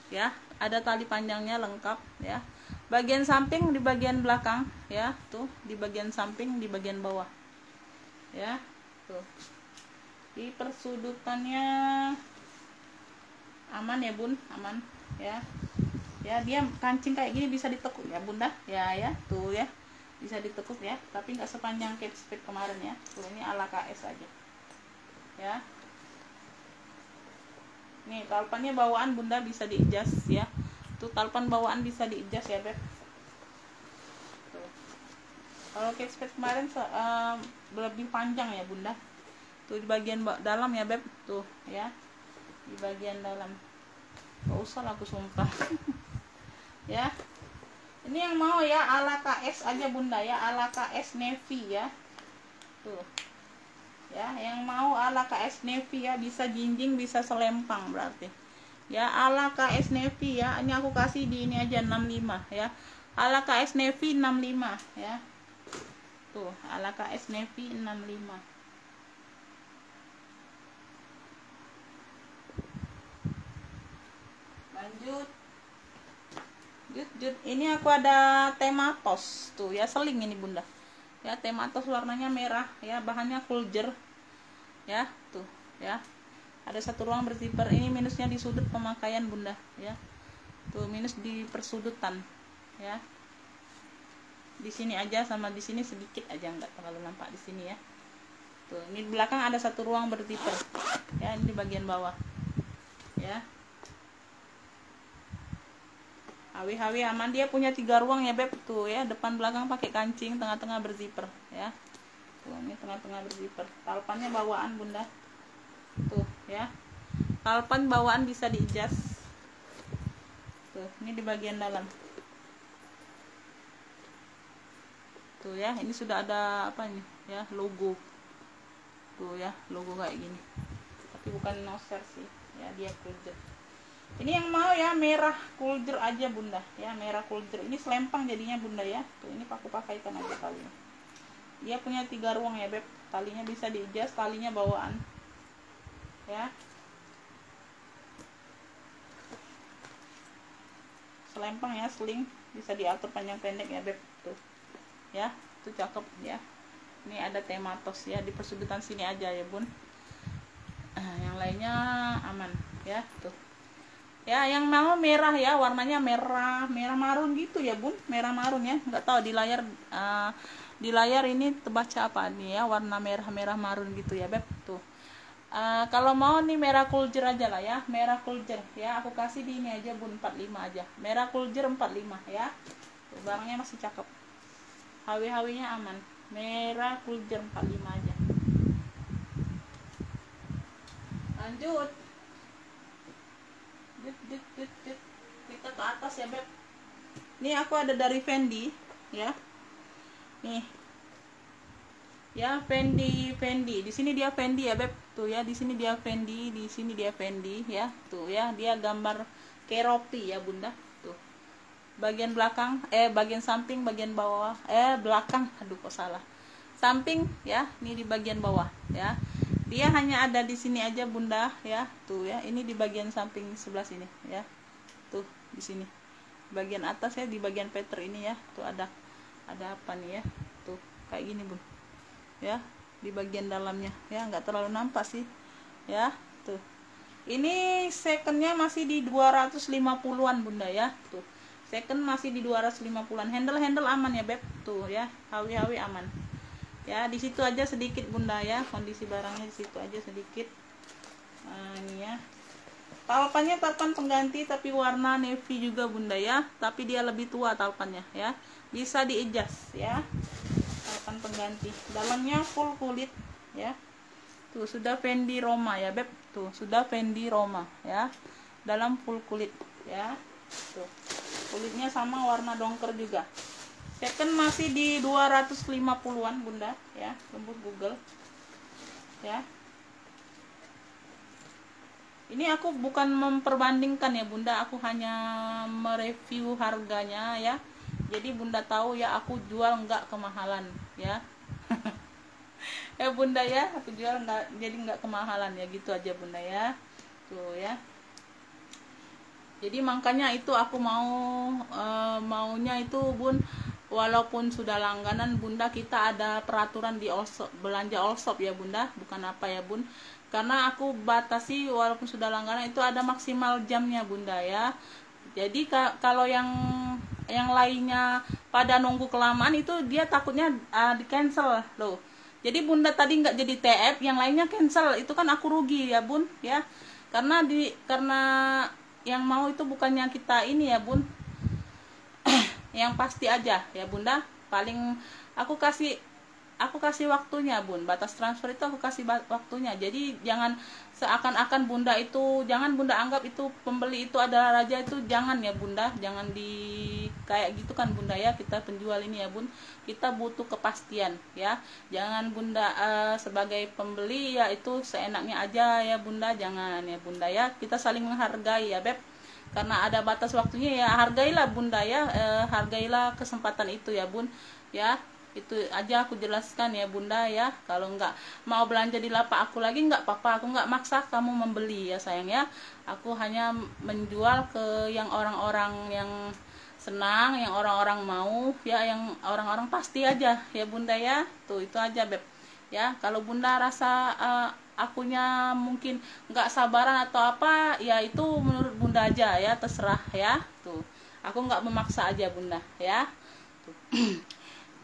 ya, ada tali panjangnya lengkap ya, bagian samping di bagian belakang ya, tuh di bagian samping di bagian bawah ya. Tuh di persudutannya aman ya bun, aman ya ya. Dia kancing kayak gini bisa ditekuk ya bunda ya, ya tuh ya, bisa ditekuk ya, tapi nggak sepanjang Kate Spade kemarin ya. Tuh ini ala KS aja ya. Nih talpannya bawaan bunda, bisa di-adjust ya, tuh talpan bawaan bisa di-adjust ya beb. Tuh kalau Kate Spade kemarin lebih panjang ya bunda, tuh di bagian dalam ya beb, tuh ya di bagian dalam, gak usah lah aku sumpah ya. Ini yang mau ya ala KS aja bunda ya, ala KS navy ya. Tuh. Ya, yang mau ala KS navy ya, bisa jinjing, bisa selempang berarti. Ya, ala KS navy ya. Ini aku kasih di ini aja 65 ya. Ala KS navy 65 ya. Tuh, ala KS navy 65. Lanjut. Ini aku ada tematos tuh ya, seling ini bunda ya, tematos warnanya merah ya, bahannya kuljer ya. Tuh ya, ada satu ruang berzipper. Ini minusnya di sudut pemakaian bunda ya, tuh minus di persudutan ya, di sini aja sama di sini sedikit aja, nggak terlalu nampak di sini ya. Tuh, ini di belakang ada satu ruang berzipper ya, ini di bagian bawah ya. HW aman, dia punya 3 ruang ya beb. Tuh ya, depan belakang pakai kancing, tengah-tengah berzipper ya. Tuh, ini tengah-tengah berzipper. Talpannya bawaan bunda. Tuh ya, talpan bawaan bisa diijas. Tuh, ini di bagian dalam. Tuh ya, ini sudah ada apa nih ya, logo. Tuh ya, logo kayak gini. Tapi bukan noser sih ya, dia kuljer. Ini yang mau ya merah kuljer aja bunda ya, merah kuljer. Ini selempang jadinya bunda ya. Tuh, ini aku pakaikan aja talinya. Dia punya 3 ruang ya beb. Talinya bisa diijas, talinya bawaan ya. Selempang ya, sling, bisa diatur panjang pendek ya beb. Tuh ya, itu cakep ya. Ini ada tematos ya, di persudutan sini aja ya bun. Yang lainnya aman ya. Tuh ya, yang mau merah ya, warnanya merah marun gitu ya bun, merah marun ya. Nggak tahu di layar ini terbaca apa nih ya, warna merah marun gitu ya beb. Tuh kalau mau nih merah kuljer aja lah ya, merah kuljer ya, aku kasih di ini aja bun, 45 aja, merah kuljer 45 ya. Tuh, barangnya masih cakep, HW nya aman, merah kuljer 45 aja. Lanjut. Kita ke atas ya beb. Ini aku ada dari Fendi ya. Nih ya, Fendi di sini dia Fendi ya beb. Tuh ya, di sini dia Fendi, di sini dia Fendi ya. Tuh ya, dia gambar keropi ya bunda. Tuh bagian belakang, bagian samping, bagian bawah, belakang, aduh kok salah, samping ya. Ini di bagian bawah ya, dia hanya ada di sini aja bunda ya. Tuh ya, ini di bagian samping sebelah sini ya. Tuh di sini bagian atas ya, di bagian peter ini ya. Tuh ada apa nih ya, tuh kayak gini bun ya, di bagian dalamnya ya, nggak terlalu nampak sih ya. Tuh ini secondnya masih di 250-an bunda ya. Tuh second masih di 250-an, handle aman ya beb. Tuh ya, HW aman ya. Di situ aja sedikit bunda ya, kondisi barangnya di situ aja sedikit. Nah, ini ya, talpannya talpan pengganti tapi warna navy juga bunda ya, tapi dia lebih tua talpannya ya, bisa diadjust ya. Talpan pengganti, dalamnya full kulit ya. Tuh sudah Fendi Roma ya beb. Tuh sudah Fendi Roma ya, dalam full kulit ya. Tuh kulitnya sama warna dongker juga. Second masih di 250-an bunda ya, lembut Google ya. Ini aku bukan memperbandingkan ya bunda, aku hanya mereview harganya ya. Jadi bunda tahu ya, aku jual nggak kemahalan ya. Ya bunda ya, aku jual nggak, jadi nggak kemahalan ya, gitu aja bunda ya. Tuh ya, jadi makanya itu aku maunya itu bun, walaupun sudah langganan bunda, kita ada peraturan di Allshop, belanja Allshop ya bunda, bukan apa ya bun, karena aku batasi walaupun sudah langganan itu ada maksimal jamnya bunda ya. Jadi kalau yang lainnya pada nunggu kelamaan itu dia takutnya di cancel loh. Jadi bunda tadi nggak jadi TF, yang lainnya cancel, itu kan aku rugi ya bun ya. Karena yang mau itu bukannya kita ini ya bun, yang pasti aja ya bunda. Paling aku kasih aku kasih waktunya bun, batas transfer itu aku kasih waktunya. Jadi jangan seakan-akan bunda itu, jangan bunda anggap itu pembeli itu adalah raja, itu jangan ya bunda, jangan di kayak gitu kan bunda ya. Kita penjual ini ya bun, kita butuh kepastian ya. Jangan bunda sebagai pembeli ya itu seenaknya aja ya bunda, jangan ya bunda ya. Kita saling menghargai ya beb, karena ada batas waktunya ya, hargailah bunda ya, hargailah kesempatan itu ya bun ya. Itu aja aku jelaskan ya bunda ya. Kalau nggak mau belanja di lapak aku lagi nggak apa-apa, aku nggak maksa kamu membeli ya sayang ya. Aku hanya menjual ke yang orang-orang yang senang, yang orang-orang mau ya, yang orang-orang pasti aja ya bunda ya. Tuh itu aja beb ya. Kalau bunda rasa akunya mungkin nggak sabaran atau apa ya, itu menurut bunda aja ya, terserah ya. Tuh aku nggak memaksa aja bunda ya. Tuh.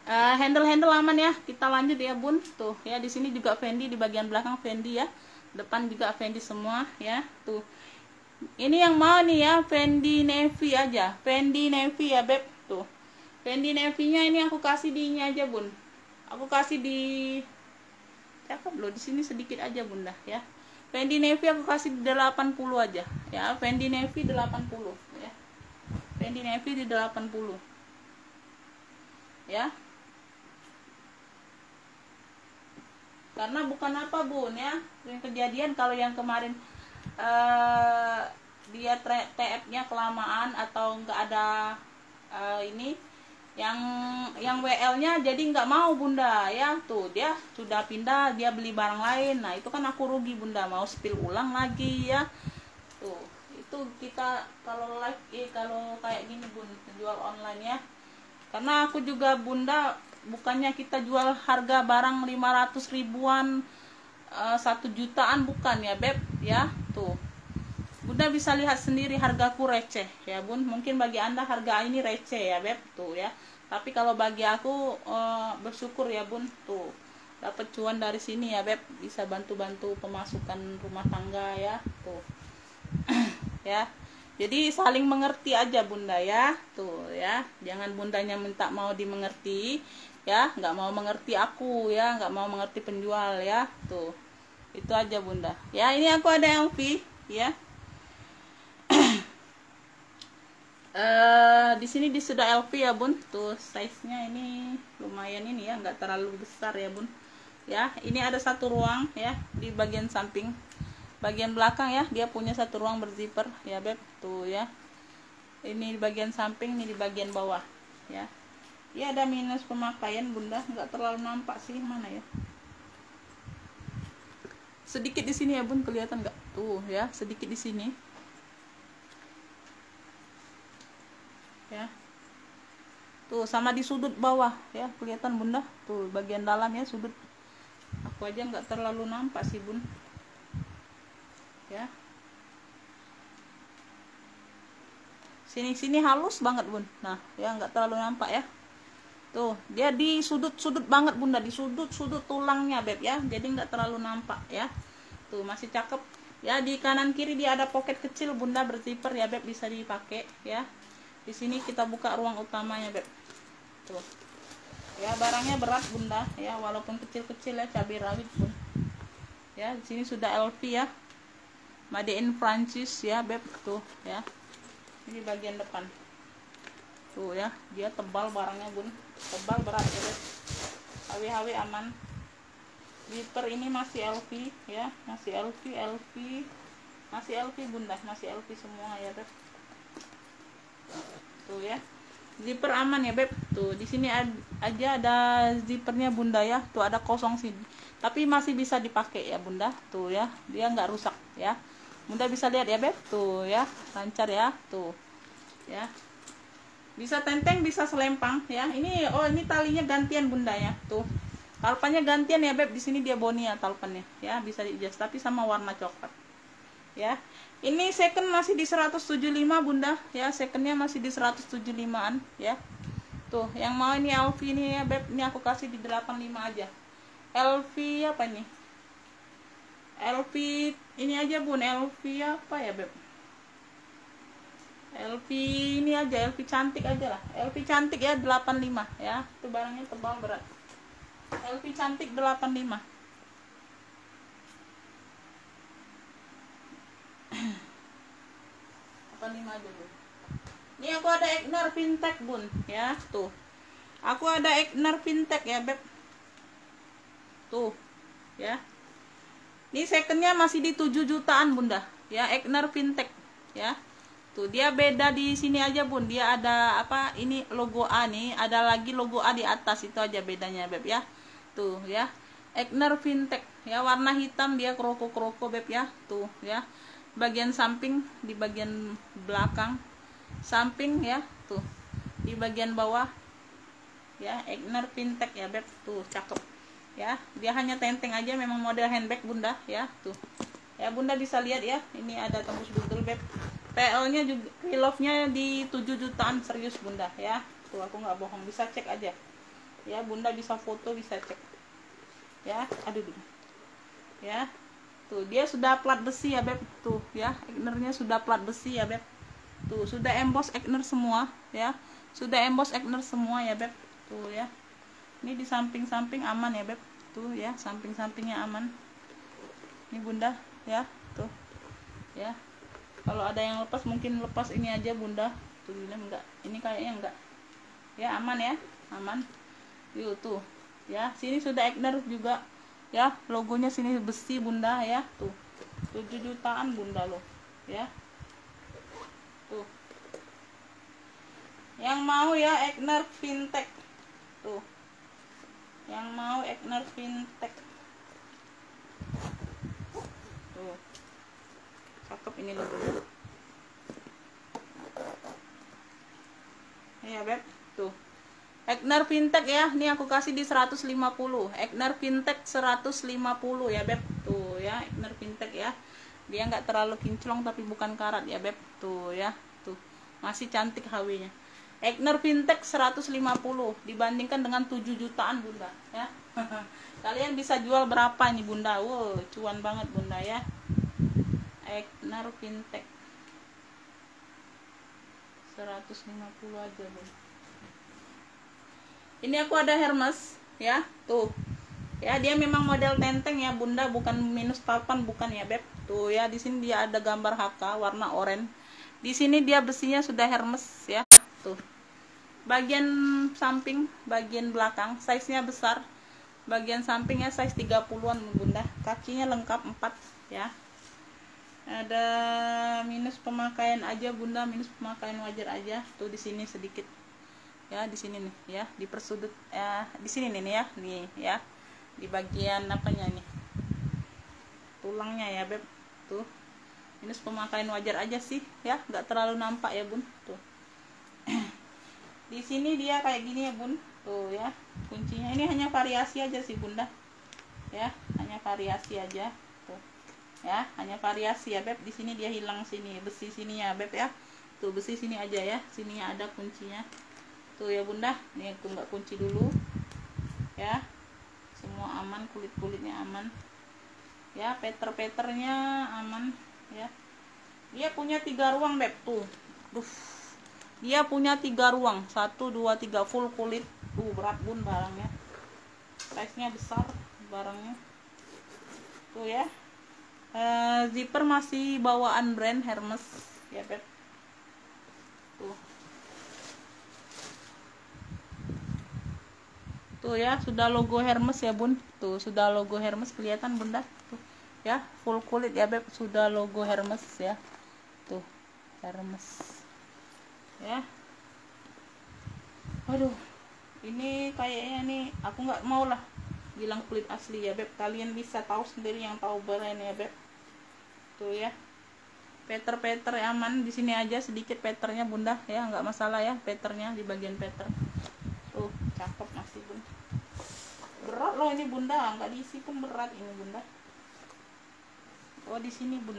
Handle aman ya. Kita lanjut ya bun. Tuh ya, di sini juga Fendi, di bagian belakang Fendi ya, depan juga Fendi semua ya. Tuh ini yang mau nih ya, Fendi navy aja, Fendi navy ya beb. Tuh Fendi navy nya ini aku kasih di ini aja bun, aku kasih di cakep loh, di sini sedikit aja bunda ya. Fendi navy aku kasih di 80 aja ya, Fendi navy 80 ya, Fendi navy di 80 ya. Karena bukan apa bun ya, yang kejadian kalau yang kemarin dia TF-nya kelamaan atau nggak ada ini yang WL-nya, jadi nggak mau bunda ya. Tuh dia sudah pindah, dia beli barang lain. Nah itu kan aku rugi bunda, mau spill ulang lagi ya. Tuh itu kita kalau live kalau kayak gini bun, jual online ya. Karena aku juga bunda, bukannya kita jual harga barang 500 ribuan, 1 jutaan, bukan ya beb ya. Tuh bunda bisa lihat sendiri hargaku receh ya bun. Mungkin bagi anda harga ini receh ya beb. Tuh ya, tapi kalau bagi aku bersyukur ya bun. Tuh dapat cuan dari sini ya beb, bisa bantu-bantu pemasukan rumah tangga ya. Tuh ya, jadi saling mengerti aja bunda ya. Tuh ya, jangan bundanya minta mau dimengerti ya, nggak mau mengerti aku ya, nggak mau mengerti penjual ya. Tuh itu aja bunda ya. Ini aku ada LV ya. Di sini sudah LV ya bun. Tuh size nya ini lumayan ini ya, nggak terlalu besar ya bun ya. Ini ada satu ruang ya di bagian samping, bagian belakang ya, dia punya satu ruang berzipper ya beb. Tuh ya, ini di bagian samping, ini di bagian bawah ya. Ya ada minus pemakaian bunda, nggak terlalu nampak sih, mana ya, sedikit di sini ya bun, kelihatan nggak? Tuh ya, sedikit di sini ya. Tuh sama di sudut bawah ya, kelihatan bunda. Tuh bagian dalam ya, sudut aku aja nggak terlalu nampak sih bun ya. Sini halus banget bun. Nah ya, nggak terlalu nampak ya. Tuh dia di sudut banget bunda, di sudut tulangnya beb ya, jadi nggak terlalu nampak ya. Tuh masih cakep ya. Di kanan kiri dia ada pocket kecil bunda, berzipper ya beb, bisa dipakai ya. Di sini kita buka ruang utamanya beb. Tuh ya, barangnya berat bunda ya, walaupun kecil-kecil ya, cabai rawit pun ya. Di sini sudah LV ya, made in Prancis ya beb. Tuh ya, ini bagian depan. Tuh ya, dia tebal barangnya bun, tebal, berat ya beb. HW aman. Zipper ini masih LV ya, masih LV, masih LV bunda, masih LV semua ya beb. Tuh ya, zipper aman ya beb. Tuh di sini aja ada zippernya bunda ya. Tuh ada kosong sini, tapi masih bisa dipakai ya bunda. Tuh ya, dia nggak rusak ya, bunda bisa lihat ya beb. Tuh ya, lancar ya. Tuh ya, bisa tenteng, bisa selempang ya. Ini ini talinya gantian bunda ya. Tuh talpannya gantian ya beb. Di sini dia Bonia talpannya ya, bisa diadjust tapi sama warna coklat ya. Ini second masih di 175 bunda ya, secondnya masih di 175an ya. Tuh yang mau ini LV ini ya beb, ini aku kasih di 85 aja. LV apa nih, LV ini aja bun, LV apa ya beb, LV ini aja, LV cantik aja lah, LV cantik ya, 85 ya. Itu barangnya tebal, berat LV cantik 85. Aja bun. Ini aku ada Egner Fintech bun, ya tuh. Aku ada Egner Fintech ya beb. Tuh, ya. Ini secondnya masih di 7 jutaan bunda, ya Egner Fintech, ya. Tuh dia beda di sini aja bun, dia ada apa? Ini logo A nih, ada lagi logo A di atas, itu aja bedanya beb ya. Tuh ya, Egner Fintech, ya warna hitam, dia kroko-kroko beb ya, tuh ya. Bagian samping di bagian belakang samping ya tuh di bagian bawah ya Egner Fintech ya beb, tuh cakep ya. Dia hanya tenteng aja, memang model handbag bunda ya tuh ya. Bunda bisa lihat ya, ini ada tembus butul beb. PL nya juga, pre-love-nya di 7 jutaan serius bunda ya. Tuh aku nggak bohong, bisa cek aja ya. Bunda bisa foto, bisa cek ya. Aduh ya. Tuh dia sudah plat besi ya beb, tuh ya Egnernya sudah plat besi ya beb. Tuh sudah emboss Egner semua ya, sudah emboss Egner semua ya beb. Tuh ya, ini di samping-samping aman ya beb. Tuh ya, samping-sampingnya aman. Ini bunda ya, tuh ya. Kalau ada yang lepas mungkin lepas ini aja bunda. Tuh ini enggak, ini kayaknya enggak ya. Aman ya, aman. Yuk tuh ya, sini sudah Egner juga ya, logonya sini besi bunda ya. Tuh 7 jutaan bunda loh ya. Tuh yang mau ya Egner Fintech, tuh yang mau Egner Fintech, tuh cakep ini logonya ya beb. Tuh Egner Fintech ya, ini aku kasih di 150. Egner Fintech 150 ya beb. Tuh ya Egner Fintech ya, dia nggak terlalu kinclong tapi bukan karat ya beb. Tuh ya, tuh masih cantik HW nya. Egner Fintech 150 dibandingkan dengan 7 jutaan bunda ya. Kalian bisa jual berapa nih bunda? Wow, cuan banget bunda ya. Egner Fintech 150 aja bunda. Ini aku ada Hermes ya, tuh ya. Dia memang model tenteng ya bunda, bukan minus papan, bukan ya beb. Tuh ya, di sini dia ada gambar HK warna oranye. Di sini dia besinya sudah Hermes ya. Tuh bagian samping, bagian belakang size nya besar, bagian sampingnya size 30-an bunda. Kakinya lengkap 4 ya. Ada minus pemakaian aja bunda, minus pemakaian wajar aja. Tuh di sini sedikit ya, di sini nih ya, di persudut ya, di sini nih ya, nih ya, di bagian apanya nih, tulangnya ya beb. Tuh minus pemakaian wajar aja sih ya, nggak terlalu nampak ya bun. Tuh di sini dia kayak gini ya bun. Tuh ya, kuncinya ini hanya variasi aja sih bunda ya, hanya variasi aja. Tuh ya, hanya variasi ya beb. Di sini dia hilang sini besi sini ya beb ya. Tuh besi sini aja ya, sininya ada kuncinya. Tuh ya bunda, nih aku nggak kunci dulu ya. Semua aman, kulit-kulitnya aman ya, peter-peternya aman ya. Dia punya 3 ruang beb. Tuh dia punya 3 ruang, 1 2 3, full kulit. Tuh berat bun barangnya, size nya besar barangnya. Tuh ya, zipper masih bawaan brand Hermes ya beb. Tuh tuh ya, sudah logo Hermes ya bun. Tuh sudah logo Hermes kelihatan bunda. Tuh ya, full kulit ya beb, sudah logo Hermes ya. Tuh Hermes ya. Aduh, ini kayaknya nih aku nggak mau lah bilang kulit asli ya beb. Kalian bisa tahu sendiri yang tahu brand ya beb. Tuh ya, peter aman di sini aja, sedikit peternya bunda ya, nggak masalah ya peternya di bagian peter. Tuh cakep masih bun. Berat loh ini bunda, nggak diisi pun berat ini bunda. Oh di sini bun,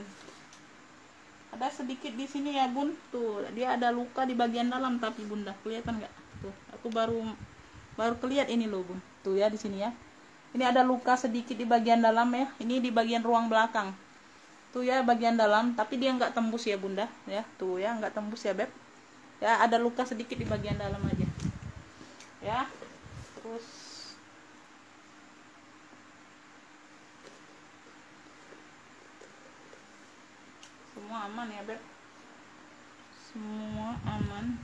ada sedikit di sini ya bun. Tuh dia ada luka di bagian dalam tapi bunda, kelihatan nggak? Tuh aku baru kelihatan ini loh bun. Tuh ya di sini ya, ini ada luka sedikit di bagian dalam ya. Ini di bagian ruang belakang. Tuh ya bagian dalam, tapi dia nggak tembus ya bunda ya. Tuh ya nggak tembus ya beb ya, ada luka sedikit di bagian dalam aja ya. Terus semua aman ya beb, semua aman.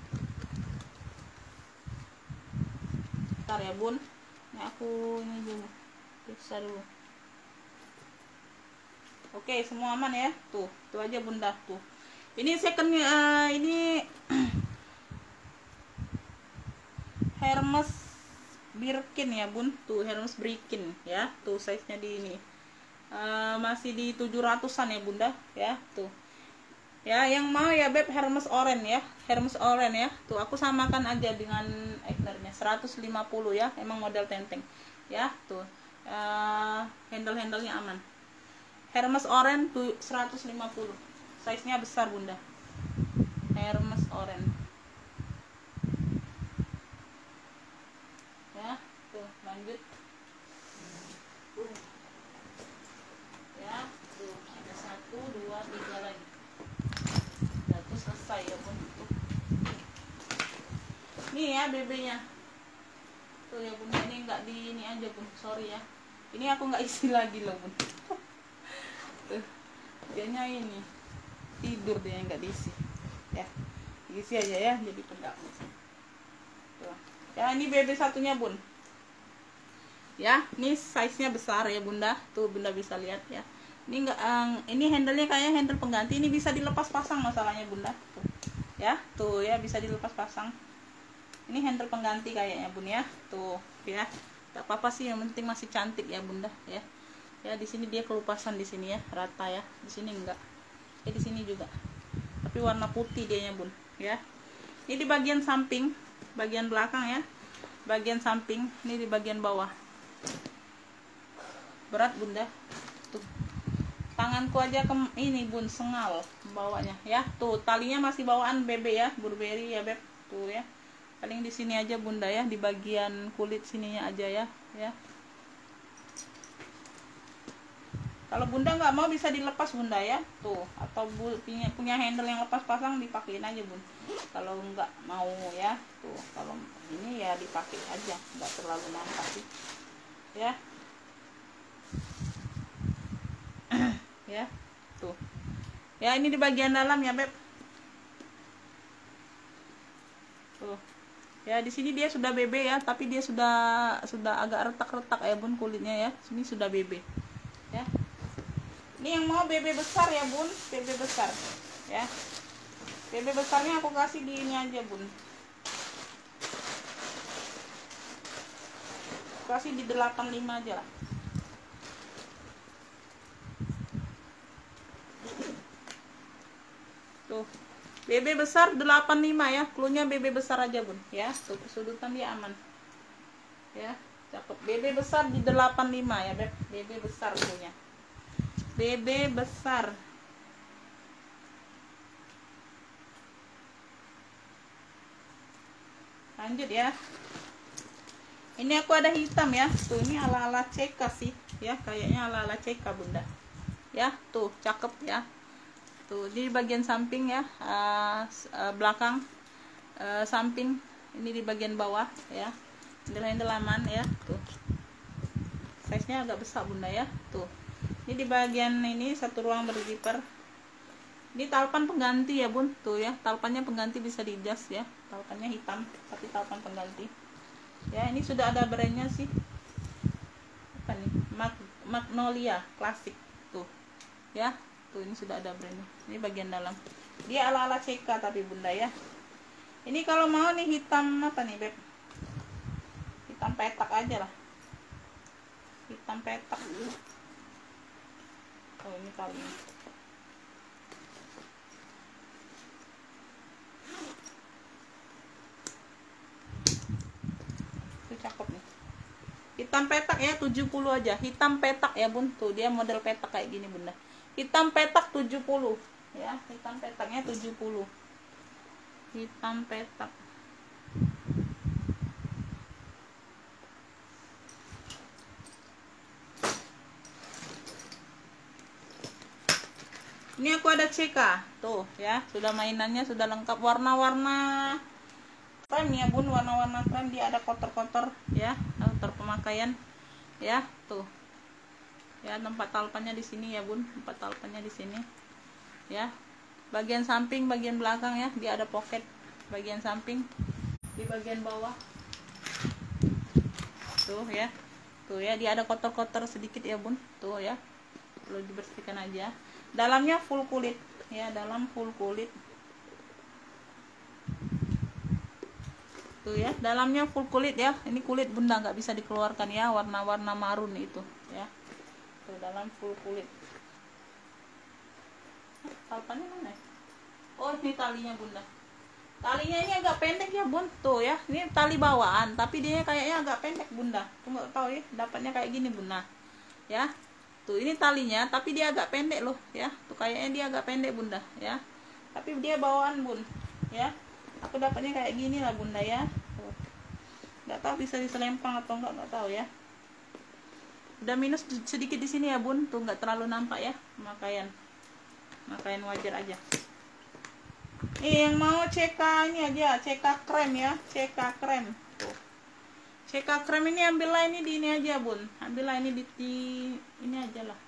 Bentar ya bun, ini aku ini dulu periksa dulu. Oke, semua aman ya. Tuh aja bunda tuh. Ini secondnya ini Hermes Birkin ya bun. Tuh Hermes Birkin ya. Tuh size nya di ini masih di 700-an ya bunda ya. Tuh ya, yang mau ya beb Hermes Orange ya, Hermes Orange ya. Tuh aku samakan aja dengan Eignernya 150 ya. Emang model tenteng ya. Tuh handle-handlenya aman. Hermes Orange tuh 150, size nya besar bunda. Hermes Orange ya. Tuh lanjut ya. Tuh ada 1, 2, 3 lagi. Udah tuh selesai ya bun. Nih ya BB nya tuh ya bunda. Ini enggak di ini aja bun, sorry ya, ini aku nggak isi lagi loh bun. Tuh dianya ini tidur, dia nggak diisi ya, diisi aja ya jadi pendam. Tuh ya, ini BB satunya bun ya. Ini size nya besar ya bunda. Tuh bunda bisa lihat ya. Ini enggak ini handle-nya kayaknya handle pengganti. Ini bisa dilepas pasang masalahnya bunda. Tuh ya, tuh ya bisa dilepas pasang. Ini handle pengganti kayaknya bun ya. Tuh ya, tak apa-apa sih, yang penting masih cantik ya bunda ya. Ya di sini dia kelupasan, di sini ya rata ya, di sini enggak. Ya di sini juga. Tapi warna putih dianya bun ya. Ini di bagian samping, bagian belakang ya. Bagian samping, ini di bagian bawah. Berat bunda. Tuh. Tanganku aja ke ini bun sengal bawanya ya. Tuh talinya masih bawaan BB ya, Burberry ya beb. Tuh ya. Paling di sini aja bunda ya, di bagian kulit sininya aja ya, ya. Kalau bunda nggak mau bisa dilepas bunda ya. Tuh, atau punya handle yang lepas pasang dipakein aja bun. Kalau nggak mau ya, tuh kalau ini ya dipakai aja, nggak terlalu mantap sih ya. Ya tuh ya, ini di bagian dalam ya beb. Tuh ya, di sini dia sudah BB ya, tapi dia sudah agak retak-retak ya bun kulitnya ya. Sini sudah BB ya. Ini yang mau BB besar ya bun, BB besar ya. BB besarnya aku kasih di ini aja bun, kasih di 85 aja lah. Tuh BB besar 85 ya, klunya BB besar aja bun ya. Tuh kesudutan dia aman ya, cakep. BB besar di 85 ya beb, BB besar klunya, BB besar. Lanjut ya, ini aku ada hitam ya. Tuh ini ala-ala CK sih ya, kayaknya ala-ala CK bunda ya. Tuh cakep ya. Tuh di bagian samping ya, belakang, samping, ini di bagian bawah ya. Handle aman ya. Tuh size nya agak besar bunda ya. Tuh ini di bagian ini satu ruang berzipper. Ini talpan pengganti ya bun. Tuh ya, talpannya pengganti, bisa di adjust ya. Talpannya hitam tapi talpan pengganti ya. Ini sudah ada brandnya sih, apa nih, Magnolia Classic tuh ya. Tuh ini sudah ada brandnya. Ini bagian dalam dia ala-ala CK tapi bunda ya. Ini kalau mau nih hitam apa nih beb, hitam petak aja lah, hitam petak dulu. Oh ini kali ini itu cakep nih, hitam petak ya, 70 aja, hitam petak ya bun. Tuh dia model petak kayak gini bunda, hitam petak 70 ya, hitam petaknya 70, hitam petak. Ini aku ada CK tuh ya, sudah mainannya sudah lengkap, warna-warna krem ya bun, warna-warna krem. Dia ada kotor-kotor ya, kotor pemakaian ya. Tuh ya, tempat talpannya di sini ya bun, tempat talpannya di sini ya. bagian samping, bagian belakang ya, dia ada pocket bagian samping, di bagian bawah tuh ya, dia ada kotor-kotor sedikit ya bun, tuh ya, perlu dibersihkan aja. Dalamnya full kulit ya, dalam full kulit tuh ya, dalamnya full kulit ya. Ini kulit bunda nggak bisa dikeluarkan ya, warna-warna marun itu ya, tuh dalam full kulit. Kalpannya mana? Oh ini talinya bunda, talinya ini agak pendek ya bun, tuh ya, ini tali bawaan tapi dia kayaknya agak pendek bunda, tuh nggak tahu ya, dapatnya kayak gini bunda ya. Tuh ini talinya tapi dia agak pendek loh ya, tuh kayaknya dia agak pendek bunda ya, tapi dia bawaan bun ya. Aku dapatnya kayak gini lah bunda ya, tuh nggak tahu bisa diselempang atau nggak tahu ya. Udah minus sedikit di sini ya bun, tuh nggak terlalu nampak ya, makaian wajar aja. Yang mau CK ini aja, CK krem ya, CK krem tuh. CK krem ini ambillah ini di ini aja bun, ambillah ini di ini aja lah,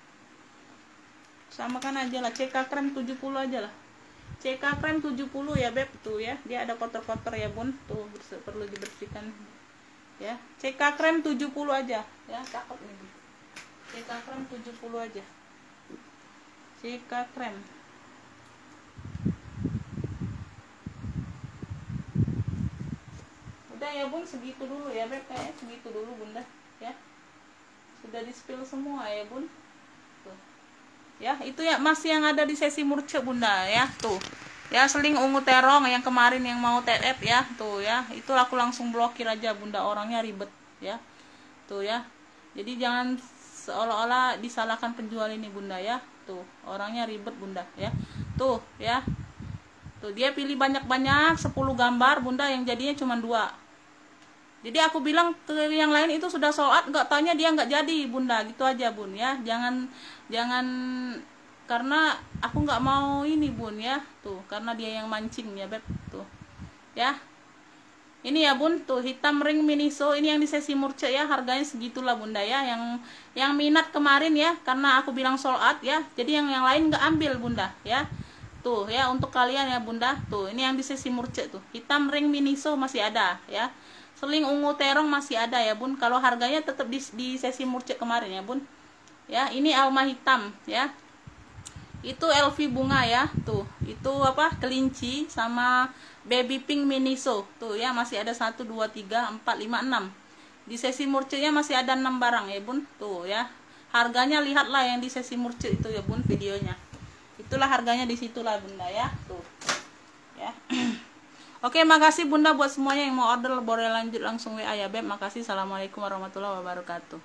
samakan aja lah, CK krem 70 aja lah, CK krem 70 ya beb, tuh ya, dia ada kotor-kotor ya bun, tuh perlu dibersihkan ya. CK krem 70 aja ya, cakep nih, CK krem 70 aja, CK krem. Udah ya bun, segitu dulu ya beb, kayaknya segitu dulu bunda ya, sudah di spill semua ya bun, tuh ya. Itu ya masih yang ada di sesi murce bunda ya, tuh ya, seling ungu terong yang kemarin yang mau TF ya, tuh ya, itu aku langsung blokir aja bunda, orangnya ribet ya, tuh ya. Jadi jangan seolah-olah disalahkan penjual ini bunda ya, tuh orangnya ribet bunda ya, tuh ya, tuh dia pilih banyak-banyak 10 gambar bunda, yang jadinya cuma 2. Jadi aku bilang ke yang lain itu sudah sold out, nggak taunya dia nggak jadi bunda, gitu aja bun ya. Jangan karena aku nggak mau ini bun ya, tuh karena dia yang mancing ya beb, tuh ya. Ini ya bun, tuh hitam ring miniso, ini yang di sesi murce ya, harganya segitulah bunda ya. Yang minat kemarin ya, karena aku bilang sold out ya, jadi yang lain nggak ambil bunda ya. Tuh ya, untuk kalian ya bunda, tuh ini yang di sesi murce tuh, hitam ring miniso masih ada ya, seling ungu terong masih ada ya bun. Kalau harganya tetap di sesi murce kemarin ya bun ya. Ini alma hitam ya, itu LV bunga ya, tuh itu apa, kelinci sama baby pink miniso tuh ya, masih ada 1 2 3 4 5 6 di sesi murce nya, masih ada 6 barang ya bun, tuh ya. Harganya lihatlah yang di sesi murce itu ya bun, videonya itulah harganya, disitulah bunda ya, tuh ya. Oke, makasih bunda buat semuanya yang mau order, boleh lanjut langsung WA ya beb. Makasih. Assalamualaikum warahmatullahi wabarakatuh.